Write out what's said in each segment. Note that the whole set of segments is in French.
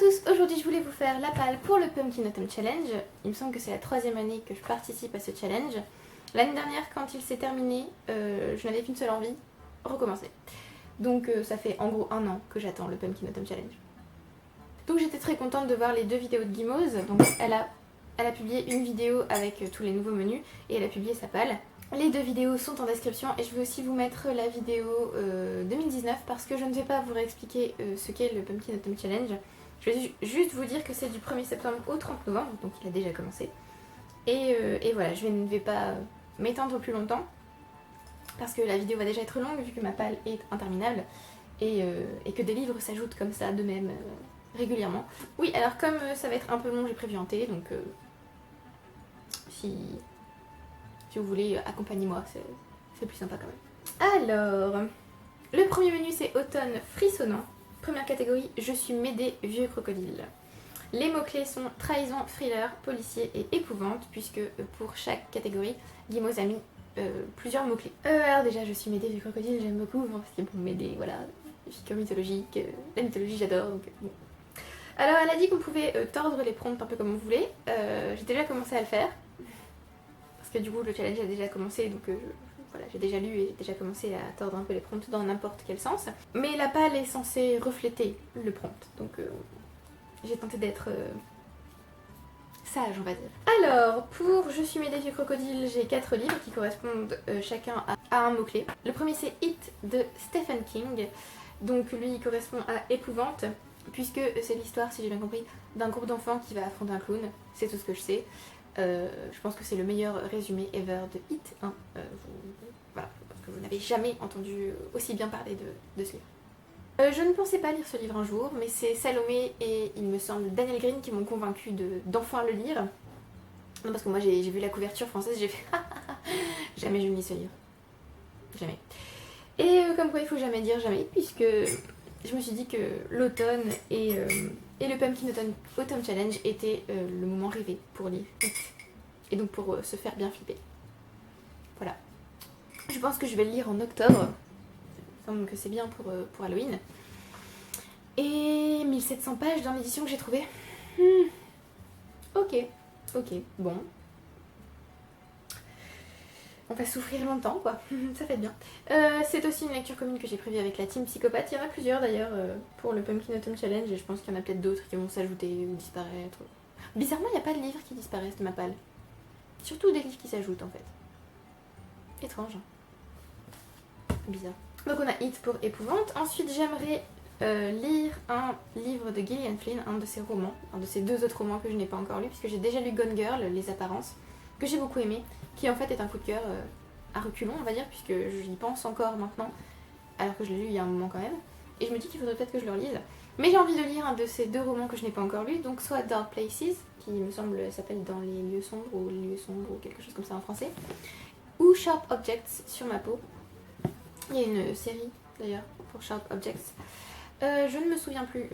tous, aujourd'hui je voulais vous faire la palle pour le Pumpkin Autumn Challenge. Il me semble que c'est la 3e année que je participe à ce challenge. L'année dernière, quand il s'est terminé, je n'avais qu'une seule envie, recommencer. Donc ça fait en gros 1 an que j'attends le Pumpkin Autumn Challenge. Donc j'étais très contente de voir les 2 vidéos de Guimauze. Donc elle a publié une vidéo avec tous les nouveaux menus et elle a publié sa palle. Les 2 vidéos sont en description et je vais aussi vous mettre la vidéo 2019 parce que je ne vais pas vous réexpliquer ce qu'est le Pumpkin Autumn Challenge. Je vais juste vous dire que c'est du 1er septembre au 30 novembre, donc il a déjà commencé. Et voilà, je ne vais pas m'étendre plus longtemps parce que la vidéo va déjà être longue vu que ma palle est interminable et que des livres s'ajoutent comme ça de même régulièrement. Oui, alors comme ça va être un peu long, j'ai prévu en télé, donc si vous voulez, accompagnez-moi, c'est plus sympa quand même. Alors, le premier menu c'est automne frissonnant. Première catégorie, je suis Médée, vieux crocodile. Les mots-clés sont trahison, thriller, policier et épouvante, puisque pour chaque catégorie, Guimauze a mis plusieurs mots-clés. Alors déjà, je suis Médée, vieux crocodile, j'aime beaucoup, parce que bon, Médée, voilà, figure mythologique, la mythologie j'adore, donc bon. Alors elle a dit qu'on pouvait tordre les prompts un peu comme on voulait, j'ai déjà commencé à le faire, parce que du coup le challenge a déjà commencé, donc voilà, j'ai déjà lu et j'ai déjà commencé à tordre un peu les prompts dans n'importe quel sens. Mais la palle est censée refléter le prompt, donc j'ai tenté d'être sage, on va dire. Alors, pour Je suis Médée, vieux crocodile, j'ai 4 livres qui correspondent chacun à un mot-clé. Le premier c'est It de Stephen King, donc lui il correspond à épouvante, puisque c'est l'histoire, si j'ai bien compris, d'un groupe d'enfants qui va affronter un clown, c'est tout ce que je sais. Je pense que c'est le meilleur résumé ever de It, hein. Voilà, parce que vous n'avez jamais entendu aussi bien parler de ce livre. Je ne pensais pas lire ce livre un jour, mais c'est Salomé et il me semble Daniel Green qui m'ont convaincu d'enfin le lire. Non, parce que moi j'ai vu la couverture française, j'ai fait jamais je ne lis ce livre. Jamais. Et comme quoi il faut jamais dire jamais, puisque je me suis dit que l'automne et le Pumpkin Autumn Challenge était le moment rêvé pour lire It. Et donc pour se faire bien flipper. Voilà. Je pense que je vais le lire en octobre. Il me semble que c'est bien pour Halloween. Et 1700 pages dans l'édition que j'ai trouvée. Ok, bon. On va souffrir longtemps, quoi. Ça fait bien. C'est aussi une lecture commune que j'ai prévue avec la team psychopathe. Il y en a plusieurs d'ailleurs pour le Pumpkin Autumn Challenge et je pense qu'il y en a peut-être d'autres qui vont s'ajouter ou disparaître. Bizarrement, il n'y a pas de livres qui disparaissent de ma palle. Surtout des livres qui s'ajoutent en fait. Étrange. Bizarre. Donc on a It pour épouvante. Ensuite j'aimerais lire un livre de Gillian Flynn, un de ses romans, un de ses 2 autres romans que je n'ai pas encore lu, puisque j'ai déjà lu Gone Girl, Les Apparences, que j'ai beaucoup aimé, qui en fait est un coup de cœur à reculons on va dire, puisque j'y pense encore maintenant, alors que je l'ai lu il y a un moment quand même, et je me dis qu'il faudrait peut-être que je le relise. Mais j'ai envie de lire un de ces 2 romans que je n'ai pas encore lu, donc soit Dark Places, qui me semble s'appelle Dans les lieux sombres, ou Les lieux sombres, ou quelque chose comme ça en français, ou Sharp Objects sur ma peau. Il y a une série d'ailleurs pour Sharp Objects. Je ne me souviens plus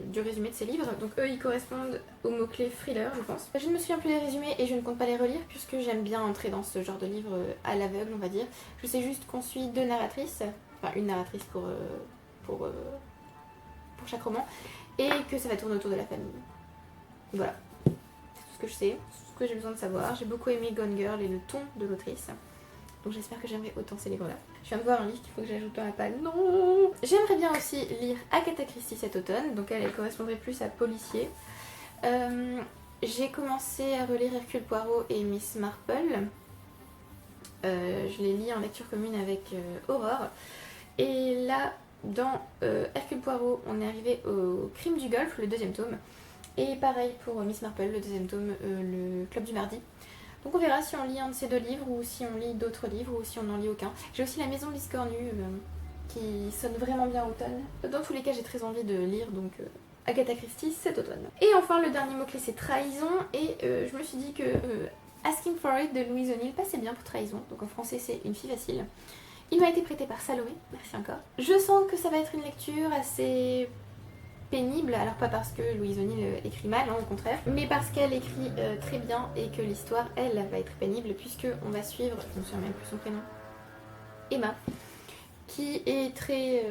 du résumé de ces livres, donc eux ils correspondent au mot-clé thriller je pense. Je ne me souviens plus des résumés et je ne compte pas les relire puisque j'aime bien entrer dans ce genre de livre à l'aveugle on va dire. Je sais juste qu'on suit 2 narratrices, enfin une narratrice pour chaque roman, et que ça va tourner autour de la famille. Voilà, c'est tout ce que je sais, c'est tout ce que j'ai besoin de savoir. J'ai beaucoup aimé Gone Girl et le ton de l'autrice. Donc j'espère que j'aimerai autant ces livres-là. Je viens de voir un livre qu'il faut que j'ajoute dans la palle. Non. J'aimerais bien aussi lire Agatha Christie cet automne. Donc elle correspondrait plus à policier. J'ai commencé à relire Hercule Poirot et Miss Marple. Je les lis en lecture commune avec Aurore. Et là, dans Hercule Poirot, on est arrivé au Crime du Golfe, le 2e tome. Et pareil pour Miss Marple, le 2e tome, le Club du Mardi. Donc on verra si on lit un de ces 2 livres ou si on lit d'autres livres ou si on n'en lit aucun. J'ai aussi La Maison de l'Escornue qui sonne vraiment bien automne. Dans tous les cas j'ai très envie de lire donc Agatha Christie cet automne. Et enfin le dernier mot-clé c'est trahison et je me suis dit que Asking for It de Louise O'Neill passait bien pour trahison. Donc en français c'est Une fille facile. Il m'a été prêté par Salomé, merci encore. Je sens que ça va être une lecture assez pénible, alors pas parce que Louise O'Neill écrit mal, hein, au contraire, mais parce qu'elle écrit très bien et que l'histoire, elle, va être pénible puisque on va suivre, je ne me souviens même plus son prénom, Emma, qui est très,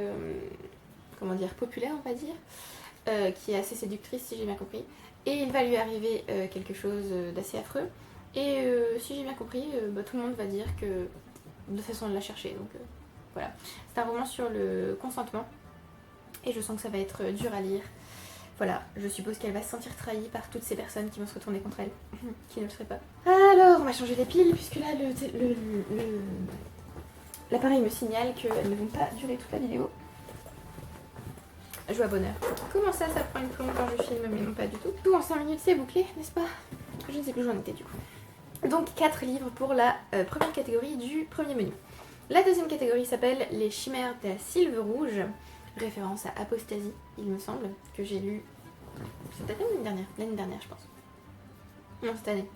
comment dire, populaire on va dire, qui est assez séductrice si j'ai bien compris. Et il va lui arriver quelque chose d'assez affreux. Et si j'ai bien compris, tout le monde va dire que de toute façon elle l'a cherché. Donc voilà. C'est un roman sur le consentement. Et je sens que ça va être dur à lire. Voilà, je suppose qu'elle va se sentir trahie par toutes ces personnes qui vont se retourner contre elle, qui ne le seraient pas. Alors, on va changer les piles, puisque là, l'appareil me signale qu'elles ne vont pas durer toute la vidéo. Joie bonheur. Comment ça prend une plombe quand je filme? Mais non, pas du tout. Tout en 5 minutes, c'est bouclé, n'est-ce pas? Je ne sais plus où j'en étais du coup. Donc 4 livres pour la première catégorie du premier menu. La deuxième catégorie s'appelle Les chimères de la Sylve Rouge, référence à Apostasie, il me semble, que j'ai lu cette année ou l'année dernière je pense. Non, cette année.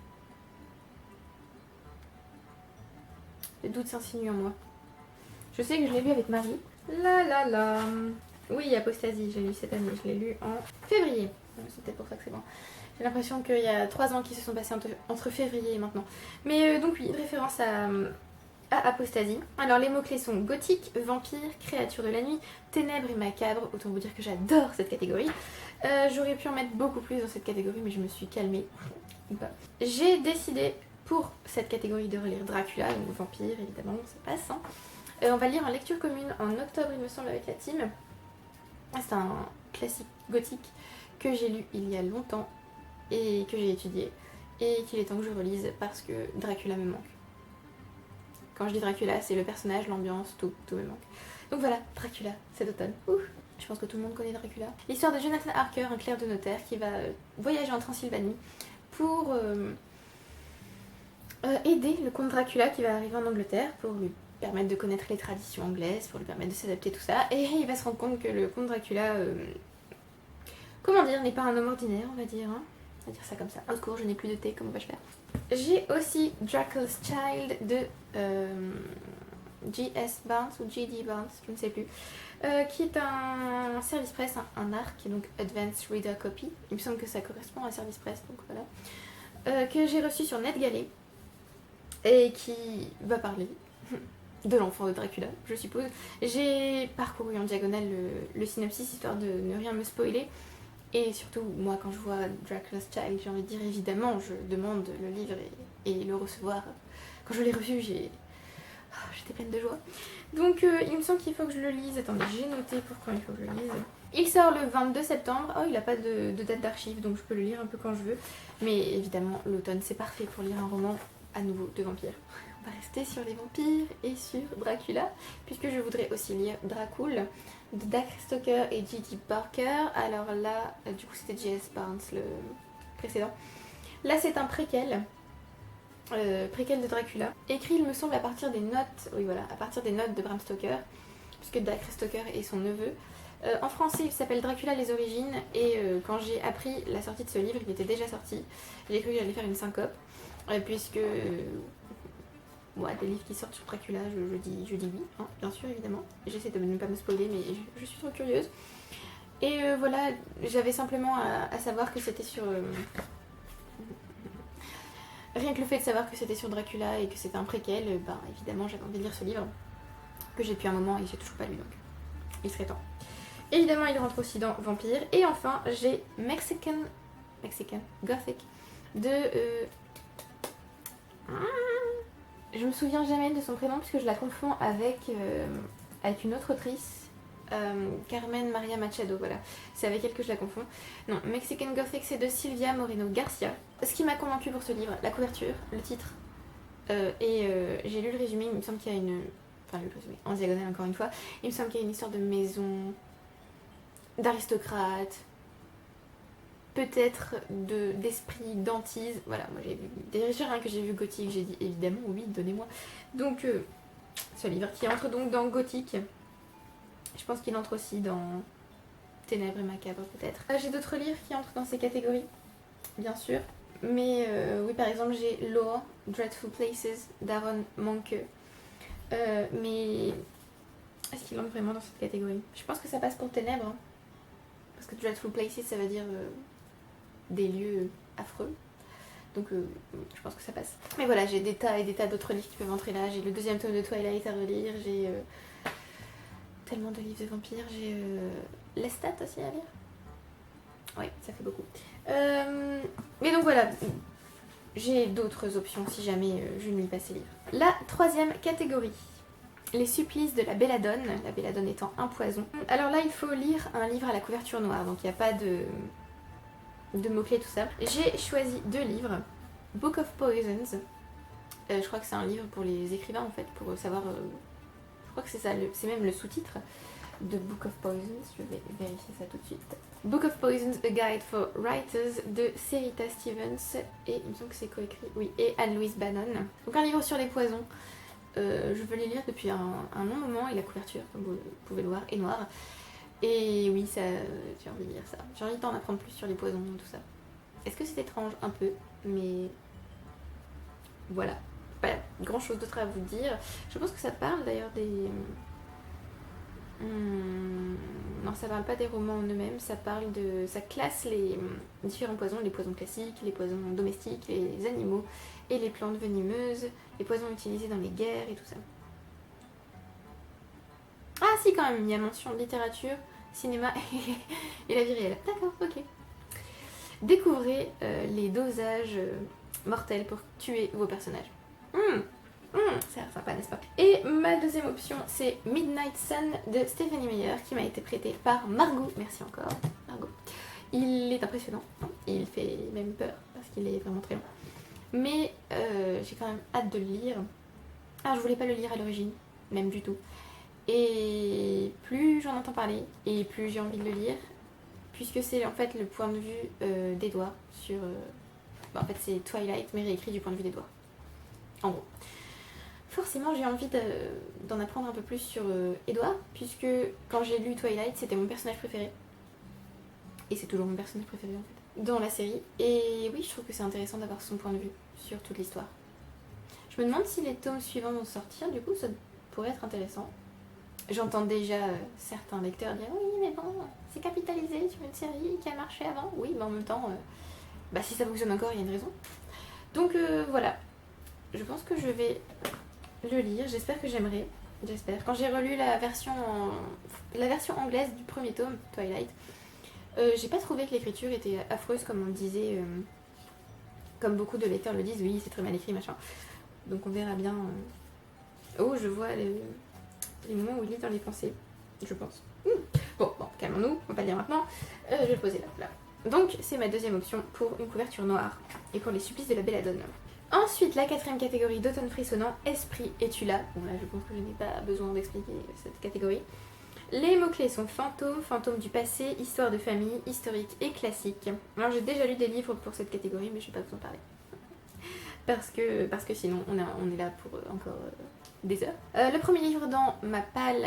Le doute s'insinue en moi. Je sais que je l'ai lu avec Marie. La. Oui, Apostasie, j'ai lu cette année, je l'ai lu en février. C'est peut-être pour ça que c'est bon. J'ai l'impression qu'il y a 3 ans qui se sont passés entre février et maintenant. Mais donc oui, une référence à Apostasie. Alors les mots-clés sont gothique, vampire, créature de la nuit, ténèbres et macabre. Autant vous dire que j'adore cette catégorie. J'aurais pu en mettre beaucoup plus dans cette catégorie, mais je me suis calmée. J'ai décidé pour cette catégorie de relire Dracula, donc vampire évidemment, ça passe. Hein. On va lire en lecture commune en octobre il me semble avec la team. C'est un classique gothique que j'ai lu il y a longtemps et que j'ai étudié et qu'il est temps que je relise parce que Dracula me manque. Quand je dis Dracula, c'est le personnage, l'ambiance, tout me manque. Donc voilà, Dracula, cet automne. Ouh, je pense que tout le monde connaît Dracula. L'histoire de Jonathan Harker, un clerc de notaire qui va voyager en Transylvanie pour aider le comte Dracula qui va arriver en Angleterre pour lui permettre de connaître les traditions anglaises, pour lui permettre de s'adapter, tout ça. Et il va se rendre compte que le comte Dracula, comment dire, n'est pas un homme ordinaire, on va dire. Hein. On va dire ça comme ça. Au secours, je n'ai plus de thé, comment vais-je faire? J'ai aussi Dracula's Child de G.S. Barnes ou J.D. Barnes, je ne sais plus, qui est un service presse, un ARC, donc Advanced Reader Copy. Il me semble que ça correspond à un service presse, donc voilà. Que j'ai reçu sur NetGalley et qui va parler de l'enfant de Dracula, je suppose. J'ai parcouru en diagonale le synopsis histoire de ne rien me spoiler. Et surtout, moi, quand je vois Dracula's Child, j'ai envie de dire évidemment, je demande le livre et le recevoir. Quand je l'ai reçu, j'étais pleine de joie. Donc, il me semble qu'il faut que je le lise. Attendez, j'ai noté pourquoi il faut que je le lise. Il sort le 22 septembre. Oh, il n'a pas de date d'archive, donc je peux le lire un peu quand je veux. Mais évidemment, l'automne, c'est parfait pour lire un roman à nouveau de vampire. On va rester sur les vampires et sur Dracula, puisque je voudrais aussi lire Dracul de Dacre Stoker et J.D. Barker. Alors là, du coup c'était J.S. Barnes le précédent. Là c'est un préquel de Dracula, écrit il me semble à partir des notes, oui voilà, à partir des notes de Bram Stoker, puisque Dacre Stoker est son neveu. En français il s'appelle Dracula les origines, et quand j'ai appris la sortie de ce livre, il était déjà sorti, j'ai cru que j'allais faire une syncope, puisque des livres qui sortent sur Dracula, je dis oui, hein, bien sûr, évidemment. J'essaie de ne pas me spoiler, mais je suis trop curieuse. Et voilà, j'avais simplement à savoir que c'était sur... Rien que le fait de savoir que c'était sur Dracula et que c'était un préquel, évidemment, j'avais envie de lire ce livre, que j'ai depuis un moment et j'ai toujours pas lu, donc il serait temps. Évidemment, il rentre aussi dans Vampire. Et enfin, j'ai Mexican Gothic de... Je me souviens jamais de son prénom puisque je la confonds avec une autre autrice, Carmen Maria Machado, voilà. C'est avec elle que je la confonds. Non, Mexican Gothic, c'est de Silvia Moreno Garcia. Ce qui m'a convaincue pour ce livre, la couverture, le titre, j'ai lu le résumé, il me semble qu'il y a une... Enfin, le résumé, en diagonale encore une fois. Il me semble qu'il y a une histoire de maison, d'aristocrate, peut-être d'esprit, d'antise. Voilà, moi j'ai vu déjà rien que j'ai vu gothique, j'ai dit évidemment oui, donnez-moi. Donc ce livre qui entre donc dans gothique, je pense qu'il entre aussi dans ténèbres et macabre peut-être. J'ai d'autres livres qui entrent dans ces catégories, bien sûr. Mais oui, par exemple j'ai Lore, Dreadful Places d'Aaron Mahnke. Mais est-ce qu'il entre vraiment dans cette catégorie? Je pense que ça passe pour ténèbres, hein. Parce que Dreadful Places ça veut dire des lieux affreux, donc je pense que ça passe. Mais voilà, j'ai des tas et des tas d'autres livres qui peuvent entrer là. J'ai le deuxième tome de Twilight à relire, j'ai tellement de livres de vampires, j'ai Lestat aussi à lire. Ouais, ça fait beaucoup. Mais donc voilà, j'ai d'autres options si jamais je ne lis pas ces livres. La troisième catégorie, les supplices de la belladone étant un poison. Alors là, il faut lire un livre à la couverture noire, donc il n'y a pas de mots-clés, tout ça. J'ai choisi 2 livres. Book of Poisons, je crois que c'est un livre pour les écrivains en fait, pour savoir... je crois que c'est ça, c'est même le sous-titre de Book of Poisons, je vais vérifier ça tout de suite. Book of Poisons, A Guide for Writers de Serita Stevens, et il me semble que c'est coécrit, oui, et Anne-Louise Bannon. Donc un livre sur les poisons. Je veux les lire depuis un long moment, et la couverture, comme vous pouvez le voir, est noire. Et oui, ça, j'ai envie de lire ça. J'ai envie d'en apprendre plus sur les poisons, tout ça. Est-ce que c'est étrange? Un peu, mais voilà. Pas grand chose d'autre à vous dire. Je pense que ça parle d'ailleurs des... Non, ça parle pas des romans en eux-mêmes, ça parle de... Ça classe les différents poisons, les poisons classiques, les poisons domestiques, les animaux et les plantes venimeuses, les poisons utilisés dans les guerres et tout ça. Ah si, quand même, il y a mention de littérature, cinéma et la vie réelle. D'accord, ok. Découvrez les dosages mortels pour tuer vos personnages. Ça a l'air sympa, n'est-ce pas? Et ma deuxième option, c'est Midnight Sun de Stephanie Meyer, qui m'a été prêté par Margot. Merci encore, Margot. Il est impressionnant, il fait même peur, parce qu'il est vraiment très long. Mais j'ai quand même hâte de le lire. Alors je voulais pas le lire à l'origine, même du tout. Et plus j'en entends parler, et plus j'ai envie de le lire, puisque c'est en fait le point de vue d'Edward sur... en fait c'est Twilight, mais réécrit du point de vue d'Edward. En gros. Forcément, j'ai envie d'en apprendre un peu plus sur Edward, puisque quand j'ai lu Twilight, c'était mon personnage préféré. Et c'est toujours mon personnage préféré en fait, dans la série. Et oui, je trouve que c'est intéressant d'avoir son point de vue sur toute l'histoire. Je me demande si les tomes suivants vont sortir, du coup ça pourrait être intéressant. J'entends déjà certains lecteurs dire oui mais bon, c'est capitalisé sur une série qui a marché avant. Oui, mais en même temps, si ça fonctionne encore, il y a une raison. Donc voilà, je pense que je vais le lire, j'espère que j'aimerai, j'espère. Quand j'ai relu la version anglaise du premier tome, Twilight, j'ai pas trouvé que l'écriture était affreuse comme on le disait, comme beaucoup de lecteurs le disent, oui c'est très mal écrit machin. Donc on verra bien. Oh, je vois les moments où il lit dans les pensées, je pense. Bon, calmons-nous, on va pas le lire maintenant. Je vais le poser là. Donc c'est ma deuxième option pour une couverture noire et pour les supplices de la belladone. Ensuite, la quatrième catégorie d'automne frissonnant, Esprit, es-tu là? Bon là je pense que je n'ai pas besoin d'expliquer cette catégorie. Les mots-clés sont fantôme, fantôme du passé, histoire de famille, historique et classique. Alors j'ai déjà lu des livres pour cette catégorie mais je ne vais pas vous en parler. Parce que sinon on est là pour encore des heures. Le premier livre dans ma palle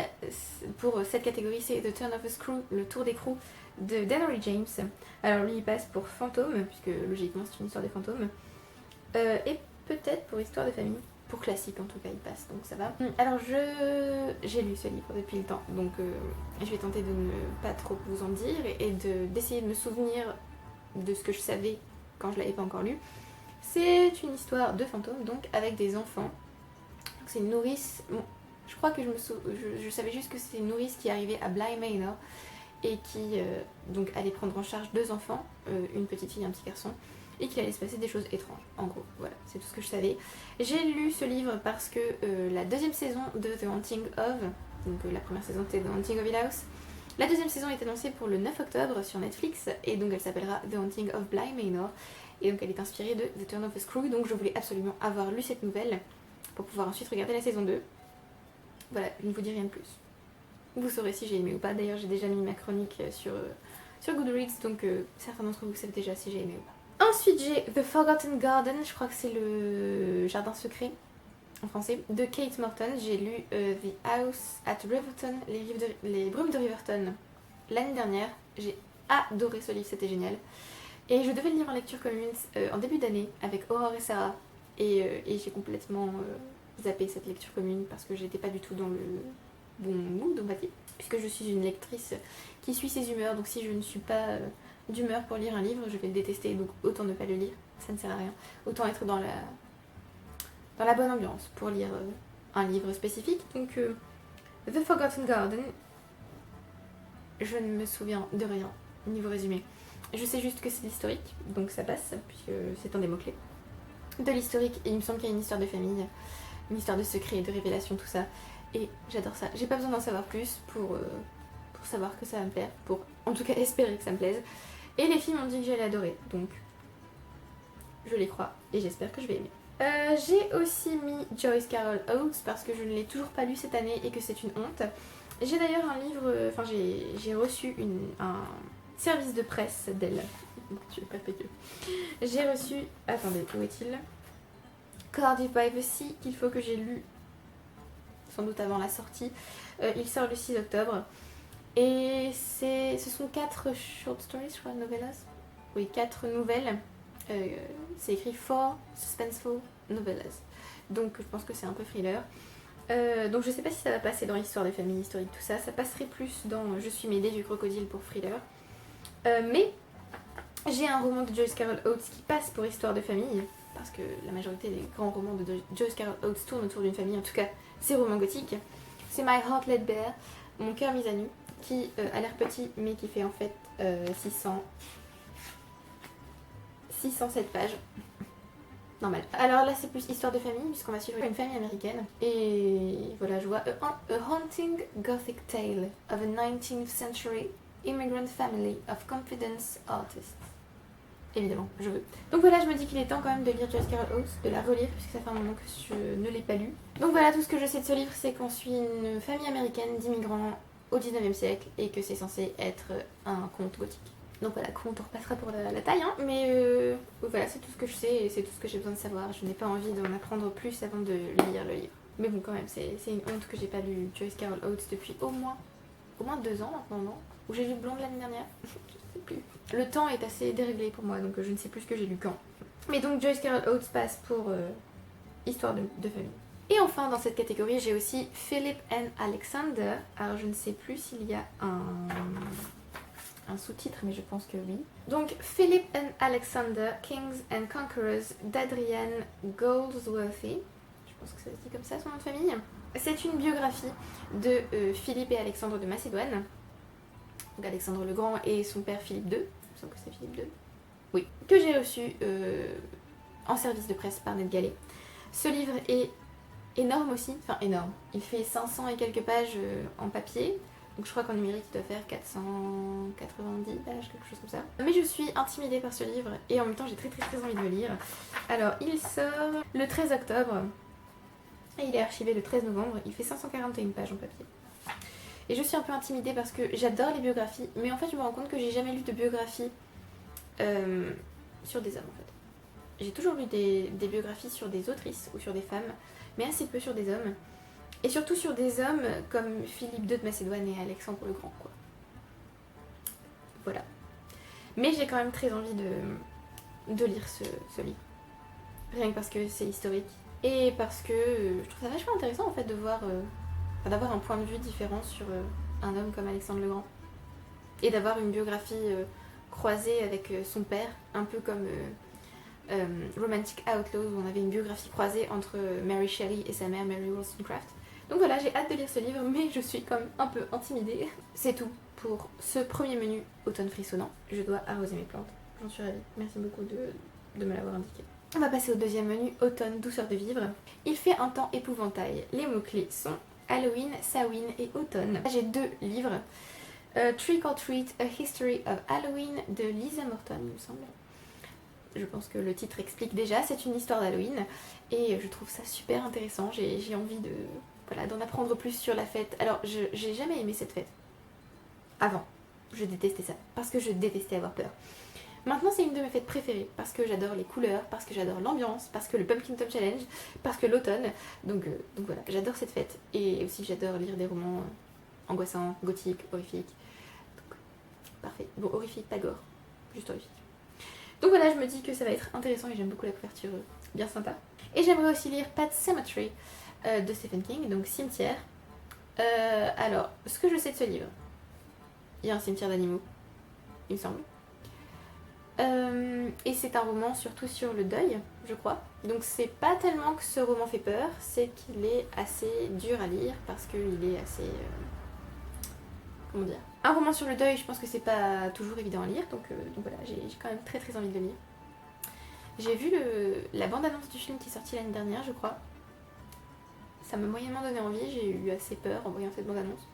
pour cette catégorie c'est The Turn of a Screw, le tour d'écrou de Denry James. Alors lui il passe pour fantôme, puisque logiquement c'est une histoire des fantômes. Et peut-être pour histoire de famille, pour classique en tout cas il passe, donc ça va. Alors j'ai lu ce livre depuis le temps, donc je vais tenter de ne pas trop vous en dire et d'essayer de me souvenir de ce que je savais quand je l'avais pas encore lu. C'est une histoire de fantôme, donc avec des enfants. C'est une nourrice, bon, je crois que je savais juste que c'était une nourrice qui arrivait à Bly Manor et qui donc allait prendre en charge 2 enfants, une petite fille et un petit garçon, et qu'il allait se passer des choses étranges, en gros, voilà, c'est tout ce que je savais. J'ai lu ce livre parce que la deuxième saison de The Haunting of, donc la première saison c'était The Haunting of Hill House, la deuxième saison est annoncée pour le 9 octobre sur Netflix, et donc elle s'appellera The Haunting of Bly Manor, et donc elle est inspirée de The Turn of a Screw, donc je voulais absolument avoir lu cette nouvelle pour pouvoir ensuite regarder la saison 2. Voilà, je ne vous dis rien de plus. Vous saurez si j'ai aimé ou pas, d'ailleurs j'ai déjà mis ma chronique sur Goodreads, donc certains d'entre vous savent déjà si j'ai aimé ou pas. Ensuite j'ai The Forgotten Garden, je crois que c'est le jardin secret en français, de Kate Morton. J'ai lu The House at Riverton, les brumes de Riverton l'année dernière. J'ai adoré ce livre, c'était génial. Et je devais le lire en lecture commune en début d'année avec Aurore et Sarah. Et j'ai complètement zappé cette lecture commune parce que j'étais pas du tout dans le bon mood, on va dire. Puisque je suis une lectrice qui suit ses humeurs, donc si je ne suis pas d'humeur pour lire un livre, je vais le détester, donc autant ne pas le lire, ça ne sert à rien. Autant être dans la bonne ambiance pour lire un livre spécifique. Donc The Forgotten Garden, je ne me souviens de rien, niveau résumé. Je sais juste que c'est de l'historique, donc ça passe, puisque c'est un des mots-clés. De l'historique, et il me semble qu'il y a une histoire de famille, une histoire de secret, de révélation, tout ça. Et j'adore ça. J'ai pas besoin d'en savoir plus pour savoir que ça va me plaire, pour en tout cas espérer que ça me plaise. Et les filles m'ont dit que j'allais adorer, donc je les crois et j'espère que je vais aimer. J'ai aussi mis Joyce Carol Oates parce que je ne l'ai toujours pas lu cette année et que c'est une honte. J'ai d'ailleurs un livre, enfin j'ai reçu un service de presse d'elle. Tu es pas pégueux. J'ai reçu, attendez, où est-il? Cardiff by the Sea, qu'il faut que j'ai lu sans doute avant la sortie. Il sort le 6 octobre. Et ce sont 4 short stories, je crois, novellas. Oui, 4 nouvelles. C'est écrit 4 suspenseful novellas. Donc je pense que c'est un peu thriller. Donc je sais pas si ça va passer dans l'histoire des familles historiques, tout ça. Ça passerait plus dans Je suis Médée du crocodile pour thriller. Mais j'ai un roman de Joyce Carol Oates qui passe pour histoire de famille. Parce que la majorité des grands romans de Joyce Carol Oates tournent autour d'une famille. En tout cas, c'est romans gothiques. C'est My Heart Laid Bare, Mon cœur mis à nu, qui a l'air petit mais qui fait en fait 607 pages. Normal. Alors là c'est plus histoire de famille puisqu'on va suivre une famille américaine. Et voilà, je vois A Haunting Gothic Tale of a 19th Century Immigrant Family of Confidence Artists. Évidemment, je veux. Donc voilà, je me dis qu'il est temps quand même de lire Joyce Carol Oates, de la relire puisque ça fait un moment que je ne l'ai pas lu. Donc voilà, tout ce que je sais de ce livre, c'est qu'on suit une famille américaine d'immigrants au 19e siècle et que c'est censé être un conte gothique. Donc voilà, conte, on repassera pour la taille, hein, mais voilà, c'est tout ce que je sais et c'est tout ce que j'ai besoin de savoir. Je n'ai pas envie d'en apprendre plus avant de lire le livre. Mais bon, quand même, c'est une honte que j'ai pas lu Joyce Carol Oates depuis au moins 2 ans maintenant, non? Ou j'ai lu Blonde l'année dernière? Je sais plus. Le temps est assez déréglé pour moi, donc je ne sais plus ce que j'ai lu quand. Mais donc Joyce Carol Oates passe pour histoire de famille. Et enfin, dans cette catégorie, j'ai aussi Philip and Alexander. Alors je ne sais plus s'il y a un sous-titre, mais je pense que oui. Donc Philip and Alexander, Kings and Conquerors d'Adrienne Goldsworthy. Je pense que ça se dit comme ça son nom de famille. C'est une biographie de Philippe et Alexandre de Macédoine. Donc Alexandre le Grand et son père Philippe II. Il me semble que c'est Philippe II. Oui. Que j'ai reçu en service de presse par Ned Gallet. Ce livre est énorme aussi. Enfin énorme. Il fait 500 et quelques pages en papier. Donc je crois qu'en numérique il doit faire 490 pages, quelque chose comme ça. Mais je suis intimidée par ce livre et en même temps j'ai très envie de le lire. Alors il sort le 13 octobre et il est archivé le 13 novembre. Il fait 541 pages en papier. Et je suis un peu intimidée parce que j'adore les biographies, mais en fait je me rends compte que j'ai jamais lu de biographie sur des hommes en fait. J'ai toujours lu des biographies sur des autrices ou sur des femmes, mais assez peu sur des hommes. Et surtout sur des hommes comme Philippe II de Macédoine et Alexandre le Grand, quoi. Voilà. Mais j'ai quand même très envie de lire ce livre. Rien que parce que c'est historique. Et parce que je trouve ça vachement intéressant en fait de voir... d'avoir un point de vue différent sur un homme comme Alexandre le Grand. Et d'avoir une biographie croisée avec son père, un peu comme Romantic Outlaws, où on avait une biographie croisée entre Mary Shelley et sa mère Mary Wollstonecraft. Donc voilà, j'ai hâte de lire ce livre, mais je suis quand même un peu intimidée. C'est tout pour ce premier menu automne frissonnant. Je dois arroser mes plantes, j'en suis ravie. Merci beaucoup de me l'avoir indiqué. On va passer au deuxième menu, automne, douceur de vivre. Il fait un temps épouvantail. Les mots-clés sont Halloween, Samhain et automne. J'ai 2 livres. Trick or Treat, A History of Halloween de Lisa Morton, il me semble. Je pense que le titre explique déjà, c'est une histoire d'Halloween et je trouve ça super intéressant. J'ai envie d'en apprendre plus sur la fête. Alors, j'ai jamais aimé cette fête. Avant, je détestais ça, parce que je détestais avoir peur. Maintenant, c'est une de mes fêtes préférées, parce que j'adore les couleurs, parce que j'adore l'ambiance, parce que le Pumpkin Tom Challenge, parce que l'automne. Donc voilà, j'adore cette fête. Et aussi, j'adore lire des romans angoissants, gothiques, horrifiques. Donc, parfait. Bon, horrifique, pas gore, juste horrifique. Donc voilà, je me dis que ça va être intéressant et j'aime beaucoup la couverture, bien sympa. Et j'aimerais aussi lire Pet Sematary de Stephen King, donc Cimetière. Alors, ce que je sais de ce livre, il y a un cimetière d'animaux, il me semble. Et c'est un roman surtout sur le deuil, je crois. Donc c'est pas tellement que ce roman fait peur, c'est qu'il est assez dur à lire parce qu'il est assez... comment dire, Un roman sur le deuil, je pense que c'est pas toujours évident à lire, donc voilà, j'ai quand même très très envie de le lire. J'ai vu la bande-annonce du film qui est sorti l'année dernière, je crois. Ça m'a moyennement donné envie, j'ai eu assez peur en voyant cette bande-annonce.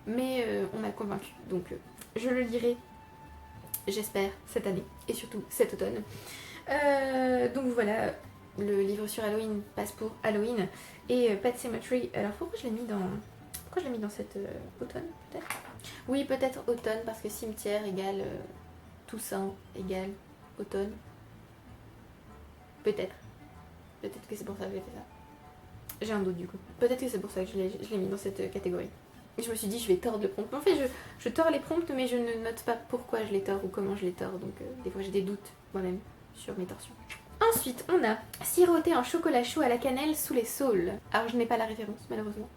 Mais on m'a convaincue, donc je le lirai, j'espère, cette année, et surtout cet automne. Donc voilà, le livre sur Halloween passe pour Halloween. Et Pet Sematary, alors pourquoi je l'ai mis dans cette automne, peut-être? Oui, peut-être automne, parce que cimetière égale Toussaint égale automne. Peut-être. Peut-être que c'est pour ça que j'ai fait ça. J'ai un doute du coup. Peut-être que c'est pour ça que je l'ai mis dans cette catégorie. Et je me suis dit, je vais tordre le prompt. En fait, je tords les prompts, mais je ne note pas pourquoi je les tords ou comment je les tords. Donc, des fois, j'ai des doutes moi-même sur mes torsions. Ensuite, on a siroter un chocolat chaud à la cannelle sous les saules. Alors, je n'ai pas la référence, malheureusement.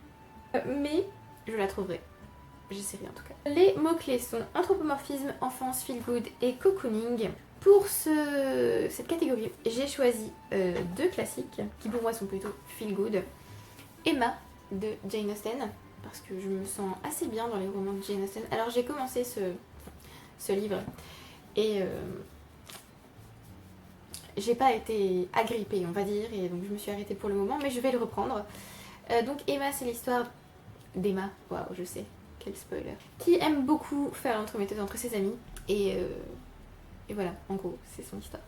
Mais je la trouverai. J'essaierai en tout cas. Les mots-clés sont anthropomorphisme, enfance, feel good et cocooning. Pour cette catégorie, j'ai choisi deux classiques qui pour moi sont plutôt feel good. Emma de Jane Austen, parce que je me sens assez bien dans les romans de Jane Austen. Alors j'ai commencé ce livre et j'ai pas été agrippée, on va dire, et donc je me suis arrêtée pour le moment, mais je vais le reprendre. Donc Emma, c'est l'histoire d'Emma, waouh, je sais, quel spoiler, qui aime beaucoup faire l'entremetteuse entre ses amis, et voilà, en gros, c'est son histoire.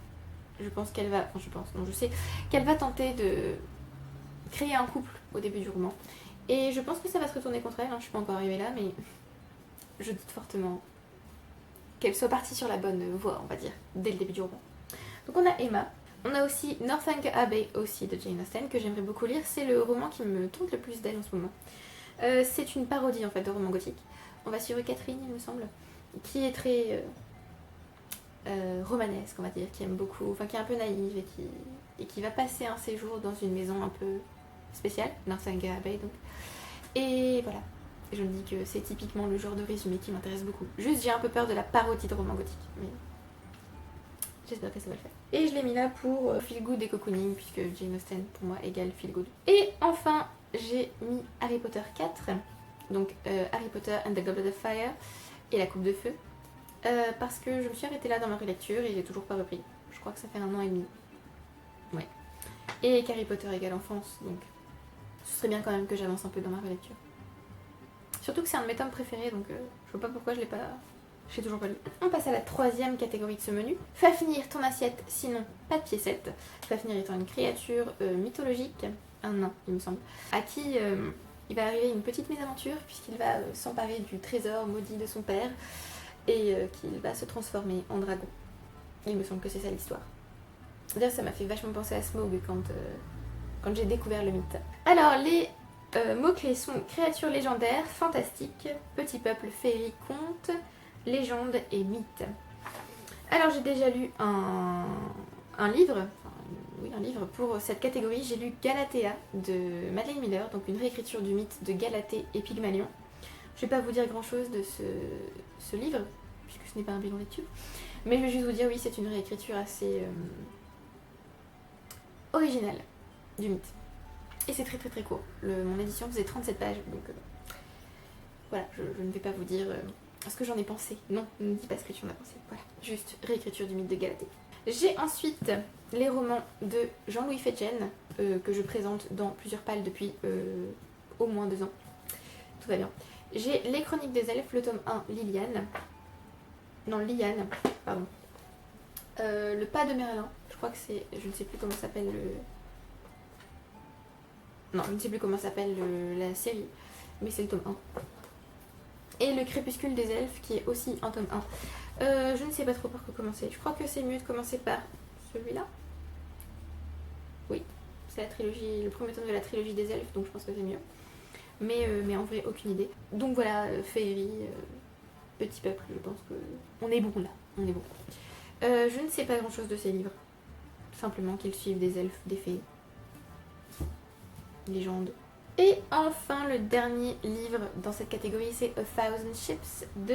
Je pense qu'elle va, enfin je pense, non je sais, qu'elle va tenter de créer un couple au début du roman. Et je pense que ça va se retourner contre elle, hein. Je suis pas encore arrivée là, mais je doute fortement qu'elle soit partie sur la bonne voie, on va dire, dès le début du roman. Donc on a Emma. On a aussi Northanger Abbey aussi de Jane Austen, que j'aimerais beaucoup lire. C'est le roman qui me tente le plus d'elle en ce moment. C'est une parodie en fait de roman gothique. On va suivre Catherine, il me semble, qui est très romanesque, on va dire, qui aime beaucoup, enfin qui est un peu naïve et qui va passer un séjour dans une maison un peu spéciale, Northanger Abbey donc. Et voilà, je me dis que c'est typiquement le genre de résumé qui m'intéresse beaucoup. Juste j'ai un peu peur de la parodie de roman gothique, mais j'espère que ça va le faire. Et je l'ai mis là pour feel good et cocooning, puisque Jane Austen pour moi égale feel good. Et enfin, j'ai mis Harry Potter 4, donc Harry Potter and the Goblet of Fire et la Coupe de Feu, parce que je me suis arrêtée là dans ma relecture et j'ai toujours pas repris. Je crois que ça fait 1 an et demi. Ouais. Et qu'Harry Potter égale enfance, donc ce serait bien quand même que j'avance un peu dans ma relecture. Surtout que c'est un de mes tomes préférés, donc je vois pas pourquoi je l'ai pas... J'ai toujours pas lu. On passe à la 3e catégorie de ce menu. Fafnir ton assiette, sinon pas de piécette. Fafnir étant une créature mythologique, un nain il me semble, à qui il va arriver une petite mésaventure puisqu'il va s'emparer du trésor maudit de son père et qu'il va se transformer en dragon. Il me semble que c'est ça l'histoire. D'ailleurs ça m'a fait vachement penser à Smaug quand j'ai découvert le mythe. Alors les mots-clés sont créatures légendaires, fantastiques, petit peuple, féerie, conte, légende et mythe. Alors j'ai déjà lu un livre, oui un livre pour cette catégorie. J'ai lu Galatea de Madeleine Miller, donc une réécriture du mythe de Galatée et Pygmalion. Je vais pas vous dire grand chose de ce livre, puisque ce n'est pas un bilan lecture, mais je vais juste vous dire oui c'est une réécriture assez originale du mythe. Et c'est très très très court. Mon édition faisait 37 pages, donc voilà, je ne vais pas vous dire ce que j'en ai pensé. Non, ne me dis pas ce que tu en as pensé. Voilà, juste réécriture du mythe de Galatée. J'ai ensuite les romans de Jean-Louis Fetchen, que je présente dans plusieurs pales depuis au moins 2 ans. Tout va bien. J'ai Les Chroniques des Elfes, le tome 1, Liliane. Non, Liane, pardon. Le Pas de Merlin, je crois que c'est... Je ne sais plus comment s'appelle le... Non, je ne sais plus comment s'appelle la série, mais c'est le tome 1. Et Le Crépuscule des Elfes, qui est aussi un tome 1. Je ne sais pas trop par quoi commencer. Je crois que c'est mieux de commencer par celui-là. Oui, c'est la trilogie, le premier tome de la trilogie des Elfes, donc je pense que c'est mieux. Mais en vrai, aucune idée. Donc voilà, féerie, petit peuple, je pense que... On est bon là, on est bon. Je ne sais pas grand-chose de ces livres. Simplement qu'ils suivent des elfes, des fées. Légende. Et enfin, le dernier livre dans cette catégorie, c'est A Thousand Ships de...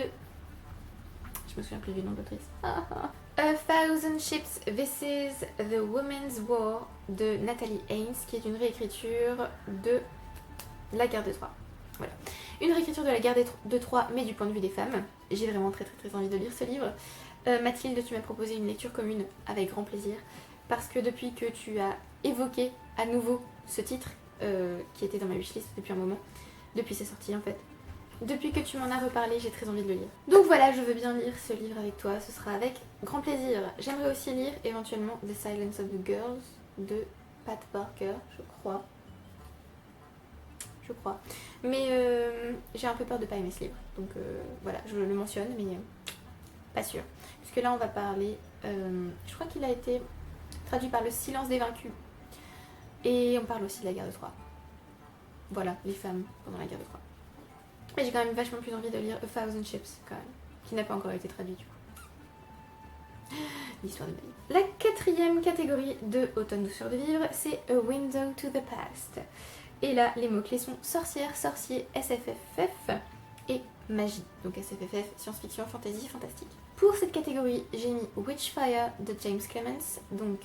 Je me souviens plus du nom de l'autrice. A Thousand Ships, This is the Women's War de Natalie Haynes, qui est une réécriture de La Guerre de Troie. Voilà. Une réécriture de la guerre de Troie, mais du point de vue des femmes. J'ai vraiment très très très envie de lire ce livre. Mathilde, tu m'as proposé une lecture commune avec grand plaisir, parce que depuis que tu as évoqué à nouveau ce titre, qui était dans ma wishlist depuis un moment, depuis sa sortie en fait, depuis que tu m'en as reparlé, j'ai très envie de le lire. Donc voilà, je veux bien lire ce livre avec toi, ce sera avec grand plaisir. J'aimerais aussi lire éventuellement The Silence of the Girls de Pat Barker, je crois. Mais j'ai un peu peur de pas aimer ce livre, donc voilà, je le mentionne, mais pas sûr. Puisque là on va parler, je crois qu'il a été traduit par Le Silence des Vaincus, et on parle aussi de la guerre de Troie. Voilà, les femmes pendant la guerre de Troie. Mais j'ai quand même vachement plus envie de lire A Thousand Ships, quand même, qui n'a pas encore été traduit du coup. L'histoire de ma vie. La quatrième catégorie de Automne douceur de vivre, c'est A Window to the Past. Et là, les mots-clés sont sorcière, sorcier, SFFF et magie. Donc SFFF, science-fiction, fantasy, fantastique. Pour cette catégorie, j'ai mis Witchfire de James Clements. Donc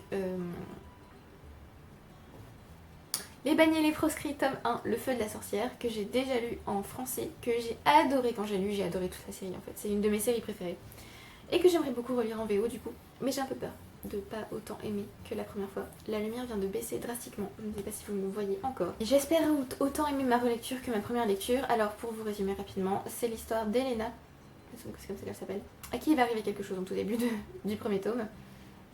Les Bagnés et les Proscrits, tome 1, Le Feu de la Sorcière, que j'ai déjà lu en français, que j'ai adoré quand j'ai adoré toute la série en fait. C'est une de mes séries préférées. Et que j'aimerais beaucoup relire en VO du coup. Mais j'ai un peu peur de pas autant aimer que la première fois. La lumière vient de baisser drastiquement, je ne sais pas si vous me voyez encore. J'espère autant aimer ma relecture que ma première lecture. Alors pour vous résumer rapidement, c'est l'histoire d'Elena, c'est comme ça qu'elle s'appelle, à qui il va arriver quelque chose en tout début du premier tome.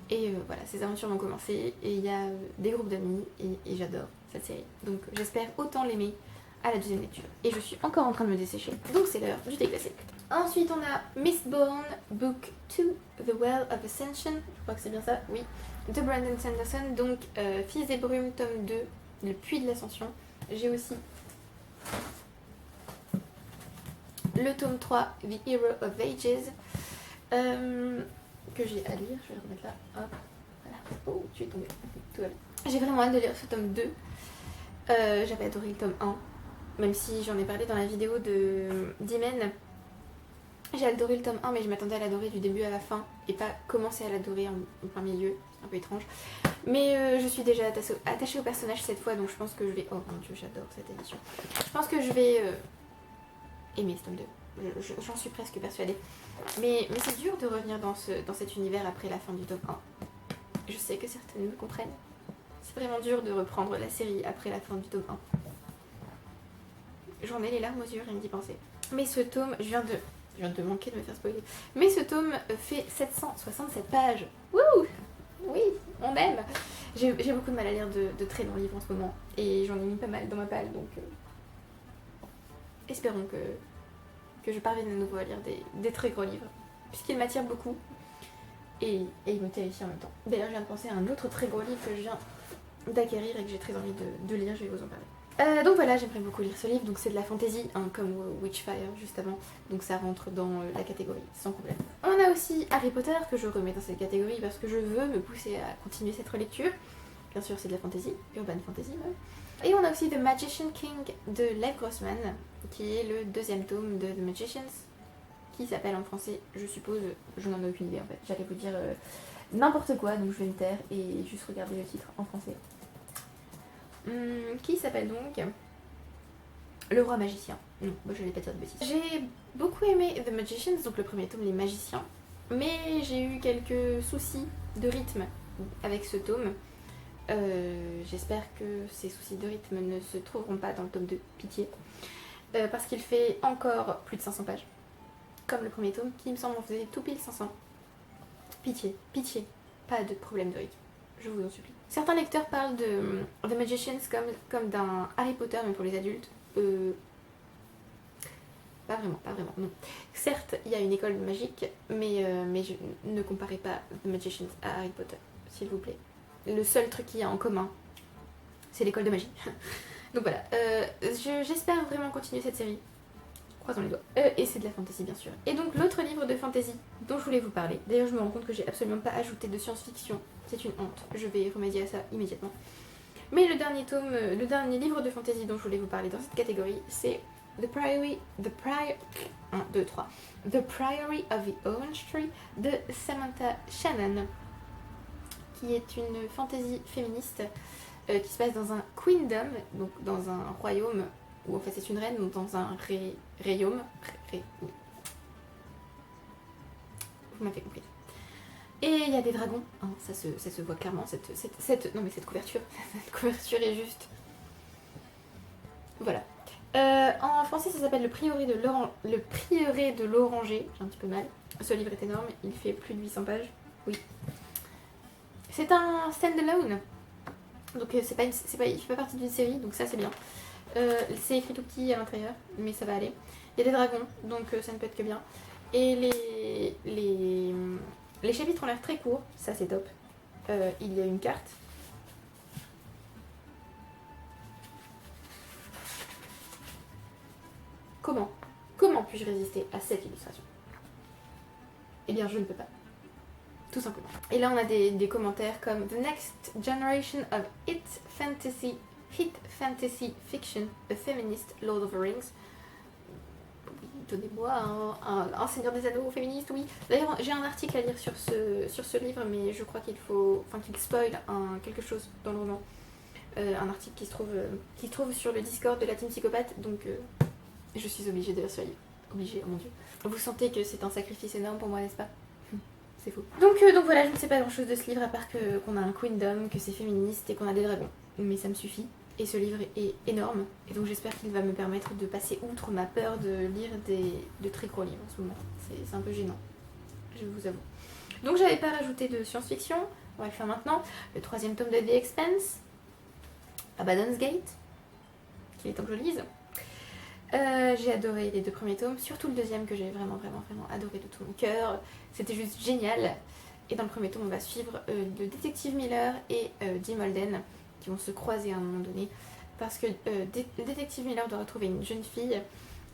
Et voilà, ses aventures vont commencer et il y a des groupes d'amis et j'adore cette série. Donc j'espère autant l'aimer à la deuxième lecture. Et je suis encore en train de me dessécher, donc c'est l'heure du thé glacé. Ensuite on a Mistborn Book 2, The Well of Ascension, je crois que c'est bien ça, oui, de Brandon Sanderson, donc Fils des Brumes, tome 2, Le Puits de l'Ascension. J'ai aussi le tome 3, The Hero of Ages, que j'ai à lire, je vais le remettre là, hop, voilà, oh, tu es tombée, tout va bien. J'ai vraiment hâte de lire ce tome 2, j'avais adoré le tome 1, même si j'en ai parlé dans la vidéo d'Imen. J'ai adoré le tome 1 mais je m'attendais à l'adorer du début à la fin et pas commencer à l'adorer en plein milieu, c'est un peu étrange. Mais je suis déjà attachée au personnage cette fois, donc je pense que je vais... Oh mon dieu, j'adore cette édition. Je pense que je vais aimer ce tome 2, j'en suis presque persuadée. Mais c'est dur de revenir dans cet univers après la fin du tome 1. Je sais que certaines me comprennent. C'est vraiment dur de reprendre la série après la fin du tome 1. J'en ai les larmes aux yeux, rien d'y penser. Mais ce tome, je viens de manquer de me faire spoiler. Mais ce tome fait 767 pages. Wouh! Oui, on aime. J'ai beaucoup de mal à lire de très longs livres en ce moment. Et j'en ai mis pas mal dans ma palle, donc... espérons que je parvienne à nouveau à lire des très gros livres. Puisqu'ils m'attirent beaucoup. Et ils me terrifient en même temps. D'ailleurs, je viens de penser à un autre très gros livre que je viens d'acquérir et que j'ai très envie de lire, je vais vous en parler. Donc voilà, j'aimerais beaucoup lire ce livre, donc c'est de la fantasy, hein, comme Witchfire juste avant, donc ça rentre dans la catégorie sans problème. On a aussi Harry Potter que je remets dans cette catégorie parce que je veux me pousser à continuer cette relecture. Bien sûr c'est de la fantasy, urban fantasy même. Et on a aussi The Magician King de Lev Grossman, qui est le deuxième tome de The Magicians, qui s'appelle en français, je suppose, je n'en ai aucune idée en fait, j'allais vous dire n'importe quoi, donc je vais me taire et juste regarder le titre en français. Qui s'appelle donc Le Roi Magicien. Non, moi je n'allais pas dire de bêtises. J'ai beaucoup aimé The Magicians, donc le premier tome Les Magiciens, mais j'ai eu quelques soucis de rythme avec ce tome. J'espère que ces soucis de rythme ne se trouveront pas dans le tome 2, pitié, parce qu'il fait encore plus de 500 pages, comme le premier tome qui me semble en faisait tout pile 500. Pitié, pitié, pas de problème de rythme, je vous en supplie. Certains lecteurs parlent de The Magicians comme d'un Harry Potter, mais pour les adultes. Pas vraiment, non. Certes, il y a une école magique, mais ne comparez pas The Magicians à Harry Potter, s'il vous plaît. Le seul truc qu'il y a en commun, c'est l'école de magie. Donc voilà, j'espère vraiment continuer cette série. Croisons les doigts. Et c'est de la fantasy bien sûr. Et donc l'autre livre de fantasy dont je voulais vous parler, d'ailleurs je me rends compte que j'ai absolument pas ajouté de science-fiction, c'est une honte, je vais remédier à ça immédiatement. Mais le dernier livre de fantasy dont je voulais vous parler dans cette catégorie, c'est The Priory of the Orange Tree de Samantha Shannon, qui est une fantasy féministe qui se passe dans un queendom, donc dans un royaume où en fait c'est une reine donc dans un royaume. Vous m'avez compris. Et il y a des dragons, hein, ça se voit clairement, non mais cette couverture, cette couverture est juste... Voilà. En français ça s'appelle le prieuré de l'Oranger, j'ai un petit peu mal. Ce livre est énorme, il fait plus de 800 pages, oui. C'est un stand-alone, donc il fait pas partie d'une série, donc ça c'est bien. C'est écrit tout petit à l'intérieur, mais ça va aller. Il y a des dragons, donc ça ne peut être que bien. Et les chapitres ont l'air très courts, ça c'est top. Il y a une carte. Comment puis-je résister à cette illustration? Eh bien, je ne peux pas. Tout simplement. Et là, on a des commentaires comme The next generation of hit fantasy fiction, a feminist Lord of the Rings. Oui, donnez-moi un Seigneur des Anneaux féministe, oui. D'ailleurs, j'ai un article à lire sur ce livre, mais je crois qu'il spoil quelque chose dans le roman. Un article qui se trouve sur le Discord de la Team Psychopathe, donc je suis obligée de lire ce livre. Obligée, oh mon dieu. Vous sentez que c'est un sacrifice énorme pour moi, n'est-ce pas? C'est faux. Donc voilà, je ne sais pas grand chose de ce livre à part qu'on a un queendom, que c'est féministe et qu'on a des dragons. Mais ça me suffit. Et ce livre est énorme. Et donc j'espère qu'il va me permettre de passer outre ma peur de lire de très gros livres en ce moment. C'est un peu gênant, je vous avoue. Donc j'avais pas rajouté de science-fiction. On va le faire maintenant. Le 3e tome de The Expanse. Abaddon's Gate. Qu'il est temps que je lise. J'ai adoré les 2 premiers tomes, surtout le 2e que j'ai vraiment adoré de tout mon cœur. C'était juste génial. Et dans le premier tome, on va suivre le détective Miller et Jim Holden qui vont se croiser à un moment donné parce que le détective Miller doit retrouver une jeune fille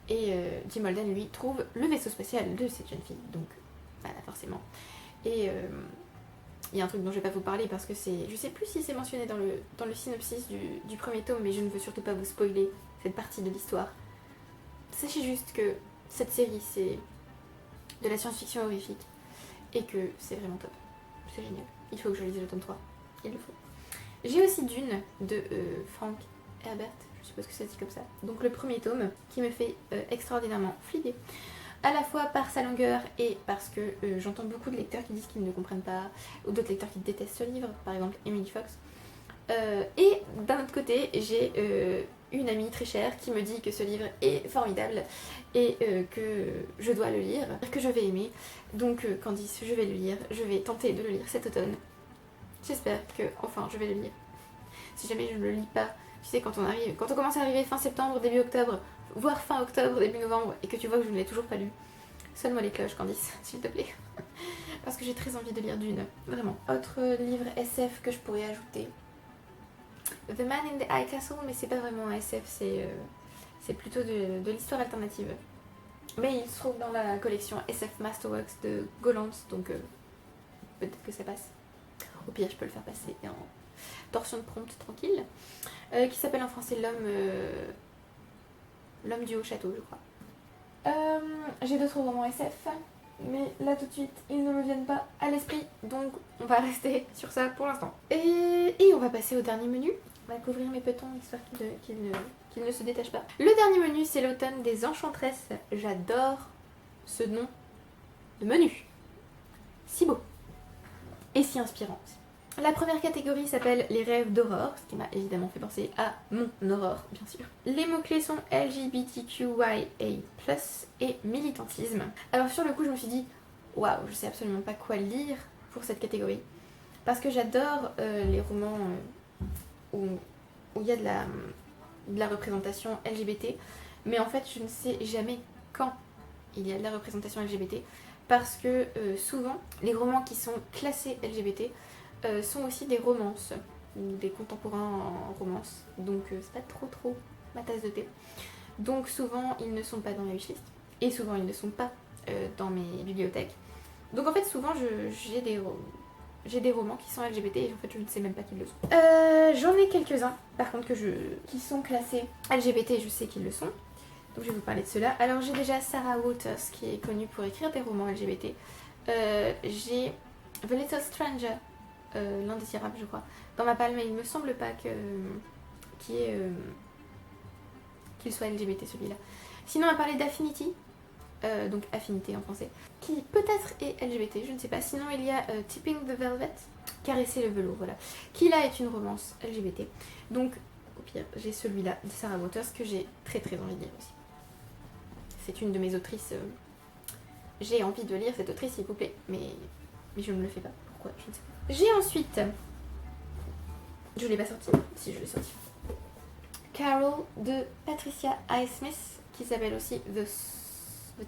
et Jim Holden lui trouve le vaisseau spatial de cette jeune fille. Donc voilà, forcément. Et il y a un truc dont je vais pas vous parler parce que je sais plus si c'est mentionné dans le synopsis du premier tome, mais je ne veux surtout pas vous spoiler cette partie de l'histoire. Sachez juste que cette série c'est de la science-fiction horrifique et que c'est vraiment top. C'est génial. Il faut que je lise le tome 3. Il le faut. J'ai aussi Dune de Frank Herbert, je suppose que ça se dit comme ça. Donc le premier tome qui me fait extraordinairement flipper. À la fois par sa longueur et parce que j'entends beaucoup de lecteurs qui disent qu'ils ne comprennent pas, ou d'autres lecteurs qui détestent ce livre, par exemple Emily Fox. Et d'un autre côté, j'ai une amie très chère qui me dit que ce livre est formidable et que je dois le lire, que je vais aimer. Donc Candice, je vais le lire, je vais tenter de le lire cet automne. J'espère que enfin je vais le lire. Si jamais je ne le lis pas, tu sais quand on commence à arriver fin septembre, début octobre, voire fin octobre, début novembre, et que tu vois que je ne l'ai toujours pas lu, sonne-moi les cloches Candice, s'il te plaît. Parce que j'ai très envie de lire Dune, vraiment. Autre livre SF que je pourrais ajouter. The Man in the High Castle, mais c'est pas vraiment un SF, c'est plutôt de l'histoire alternative. Mais il se trouve dans la collection SF Masterworks de Gollancz, donc peut-être que ça passe. Au pire, je peux le faire passer en torsion de prompt tranquille. Qui s'appelle en français L'homme du haut château, je crois. J'ai d'autres romans SF, mais là tout de suite, ils ne me viennent pas à l'esprit, donc on va rester sur ça pour l'instant. Et on va passer au dernier menu. On va couvrir mes petons histoire qu'ils ne se détachent pas. Le dernier menu, c'est l'automne des Enchantresses. J'adore ce nom de menu. Si beau. Et si inspirant aussi. La première catégorie s'appelle les rêves d'Aurore, ce qui m'a évidemment fait penser à mon Aurore, bien sûr. Les mots-clés sont LGBTQIA+, et militantisme. Alors sur le coup, je me suis dit, waouh, je sais absolument pas quoi lire pour cette catégorie. Parce que j'adore les romans où il y a de la représentation LGBT, mais en fait, je ne sais jamais quand il y a de la représentation LGBT, parce que souvent, les romans qui sont classés LGBT sont aussi des romances, ou des contemporains en romance, donc c'est pas trop ma tasse de thé. Donc souvent, ils ne sont pas dans la wishlist, et souvent, ils ne sont pas dans mes bibliothèques. Donc en fait, souvent, j'ai des romans qui sont LGBT et en fait, je ne sais même pas qu'ils le sont. J'en ai quelques-uns, par contre, qui sont classés LGBT et je sais qu'ils le sont. Donc je vais vous parler de cela. Alors j'ai déjà Sarah Waters qui est connue pour écrire des romans LGBT. J'ai The Little Stranger, l'indésirable je crois, dans ma palme, mais il me semble pas qui est qu'il soit LGBT celui-là. Sinon on va parler d'Affinity, donc Affinité en français, qui peut-être est LGBT, je ne sais pas. Sinon il y a Tipping the Velvet, caresser le velours, voilà, qui là est une romance LGBT. Donc au pire j'ai celui-là de Sarah Waters que j'ai très envie de lire aussi. C'est une de mes autrices, j'ai envie de lire cette autrice s'il vous plaît, mais je ne le fais pas, pourquoi, je ne sais pas. J'ai ensuite, je l'ai pas sorti, si je l'ai sorti, Carol de Patricia Highsmith, qui s'appelle aussi The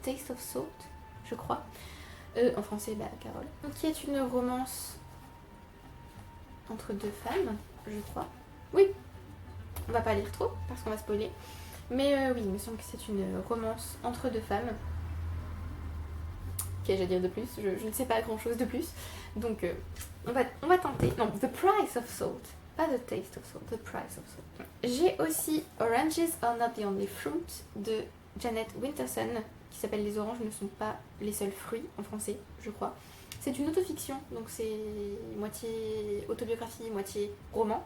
Taste of Salt, je crois. En français, Carole. Qui est une romance entre deux femmes, je crois. Oui, on va pas lire trop parce qu'on va spoiler. Mais oui, il me semble que c'est une romance entre deux femmes. Qu'ai-je à dire de plus? Je ne sais pas grand chose de plus. Donc on va tenter. Non, The Price of Salt. Pas The Taste of Salt, The Price of Salt. J'ai aussi Oranges Are Not the Only Fruit de Janet Winterson, qui s'appelle Les oranges ne sont pas les seuls fruits en français, je crois. C'est une autofiction, donc c'est moitié autobiographie, moitié roman,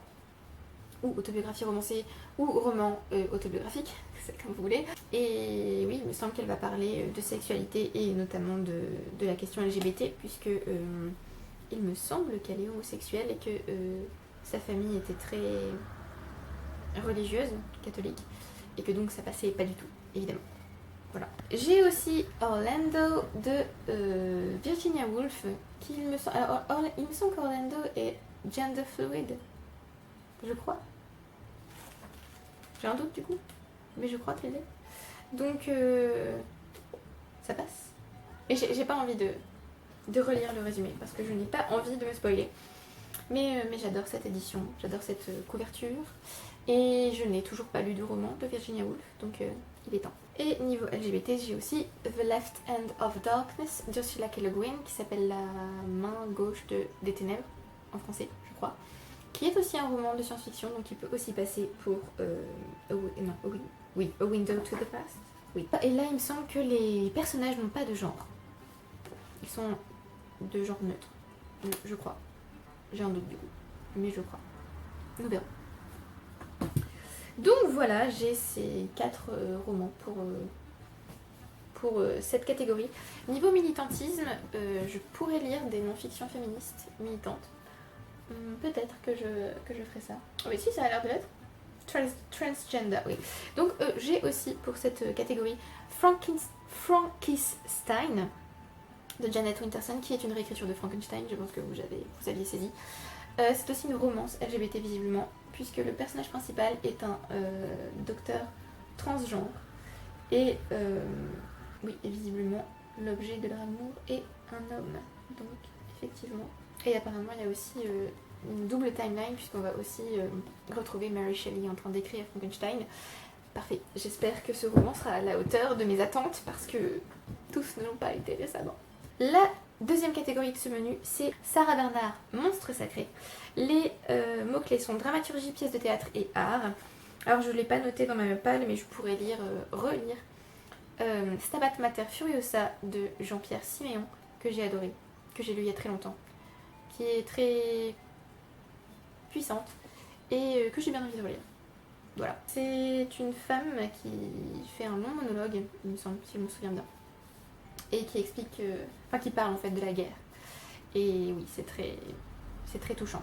ou autobiographie romancée, ou roman autobiographique, c'est comme vous voulez. Et oui, il me semble qu'elle va parler de sexualité et notamment de la question LGBT, puisque il me semble qu'elle est homosexuelle et que sa famille était très religieuse, catholique, et que donc ça passait pas du tout, évidemment. Voilà. J'ai aussi Orlando de Virginia Woolf, qui il me semble... Alors, il me semble qu'Orlando est gender fluid, je crois. J'ai un doute du coup, mais je crois qu'il est. Donc, ça passe. Et j'ai pas envie de relire le résumé, parce que je n'ai pas envie de me spoiler. Mais j'adore cette édition, j'adore cette couverture. Et je n'ai toujours pas lu de roman de Virginia Woolf, donc il est temps. Et niveau LGBT, j'ai aussi The Left Hand of Darkness d'Ursula K. Le Guin, qui s'appelle La main gauche des ténèbres, en français, je crois. Qui est aussi un roman de science-fiction, donc il peut aussi passer pour A Window to the Past. Oui. Et là, il me semble que les personnages n'ont pas de genre. Ils sont de genre neutre, je crois. J'ai un doute du coup, mais je crois. Nous verrons. Donc voilà, j'ai ces 4 romans pour cette catégorie. Niveau militantisme, je pourrais lire des non-fictions féministes militantes. Peut-être que je ferai ça. Oh, mais si, ça a l'air de l'être. Transgender, oui. Donc j'ai aussi pour cette catégorie Frankenstein de Janet Winterson, qui est une réécriture de Frankenstein, je pense que vous aviez saisi. C'est aussi une romance LGBT visiblement, puisque le personnage principal est un docteur transgenre et oui, et visiblement l'objet de leur amour est un homme, donc effectivement. Et apparemment il y a aussi une double timeline, puisqu'on va aussi retrouver Mary Shelley en train d'écrire Frankenstein. Parfait, j'espère que ce roman sera à la hauteur de mes attentes, parce que tous ne l'ont pas été récemment. La deuxième catégorie de ce menu, c'est Sarah Bernhardt, Monstre sacré. Les mots-clés sont dramaturgie, pièce de théâtre et art. Alors je ne l'ai pas noté dans ma palle, mais je pourrais relire Stabat Mater Furiosa de Jean-Pierre Siméon, que j'ai adoré, que j'ai lu il y a très longtemps, qui est très puissante et que j'ai bien envie de relire. Voilà. C'est une femme qui fait un long monologue, il me semble, si je me souviens bien, et qui explique, qui parle en fait de la guerre. Et oui, c'est très touchant,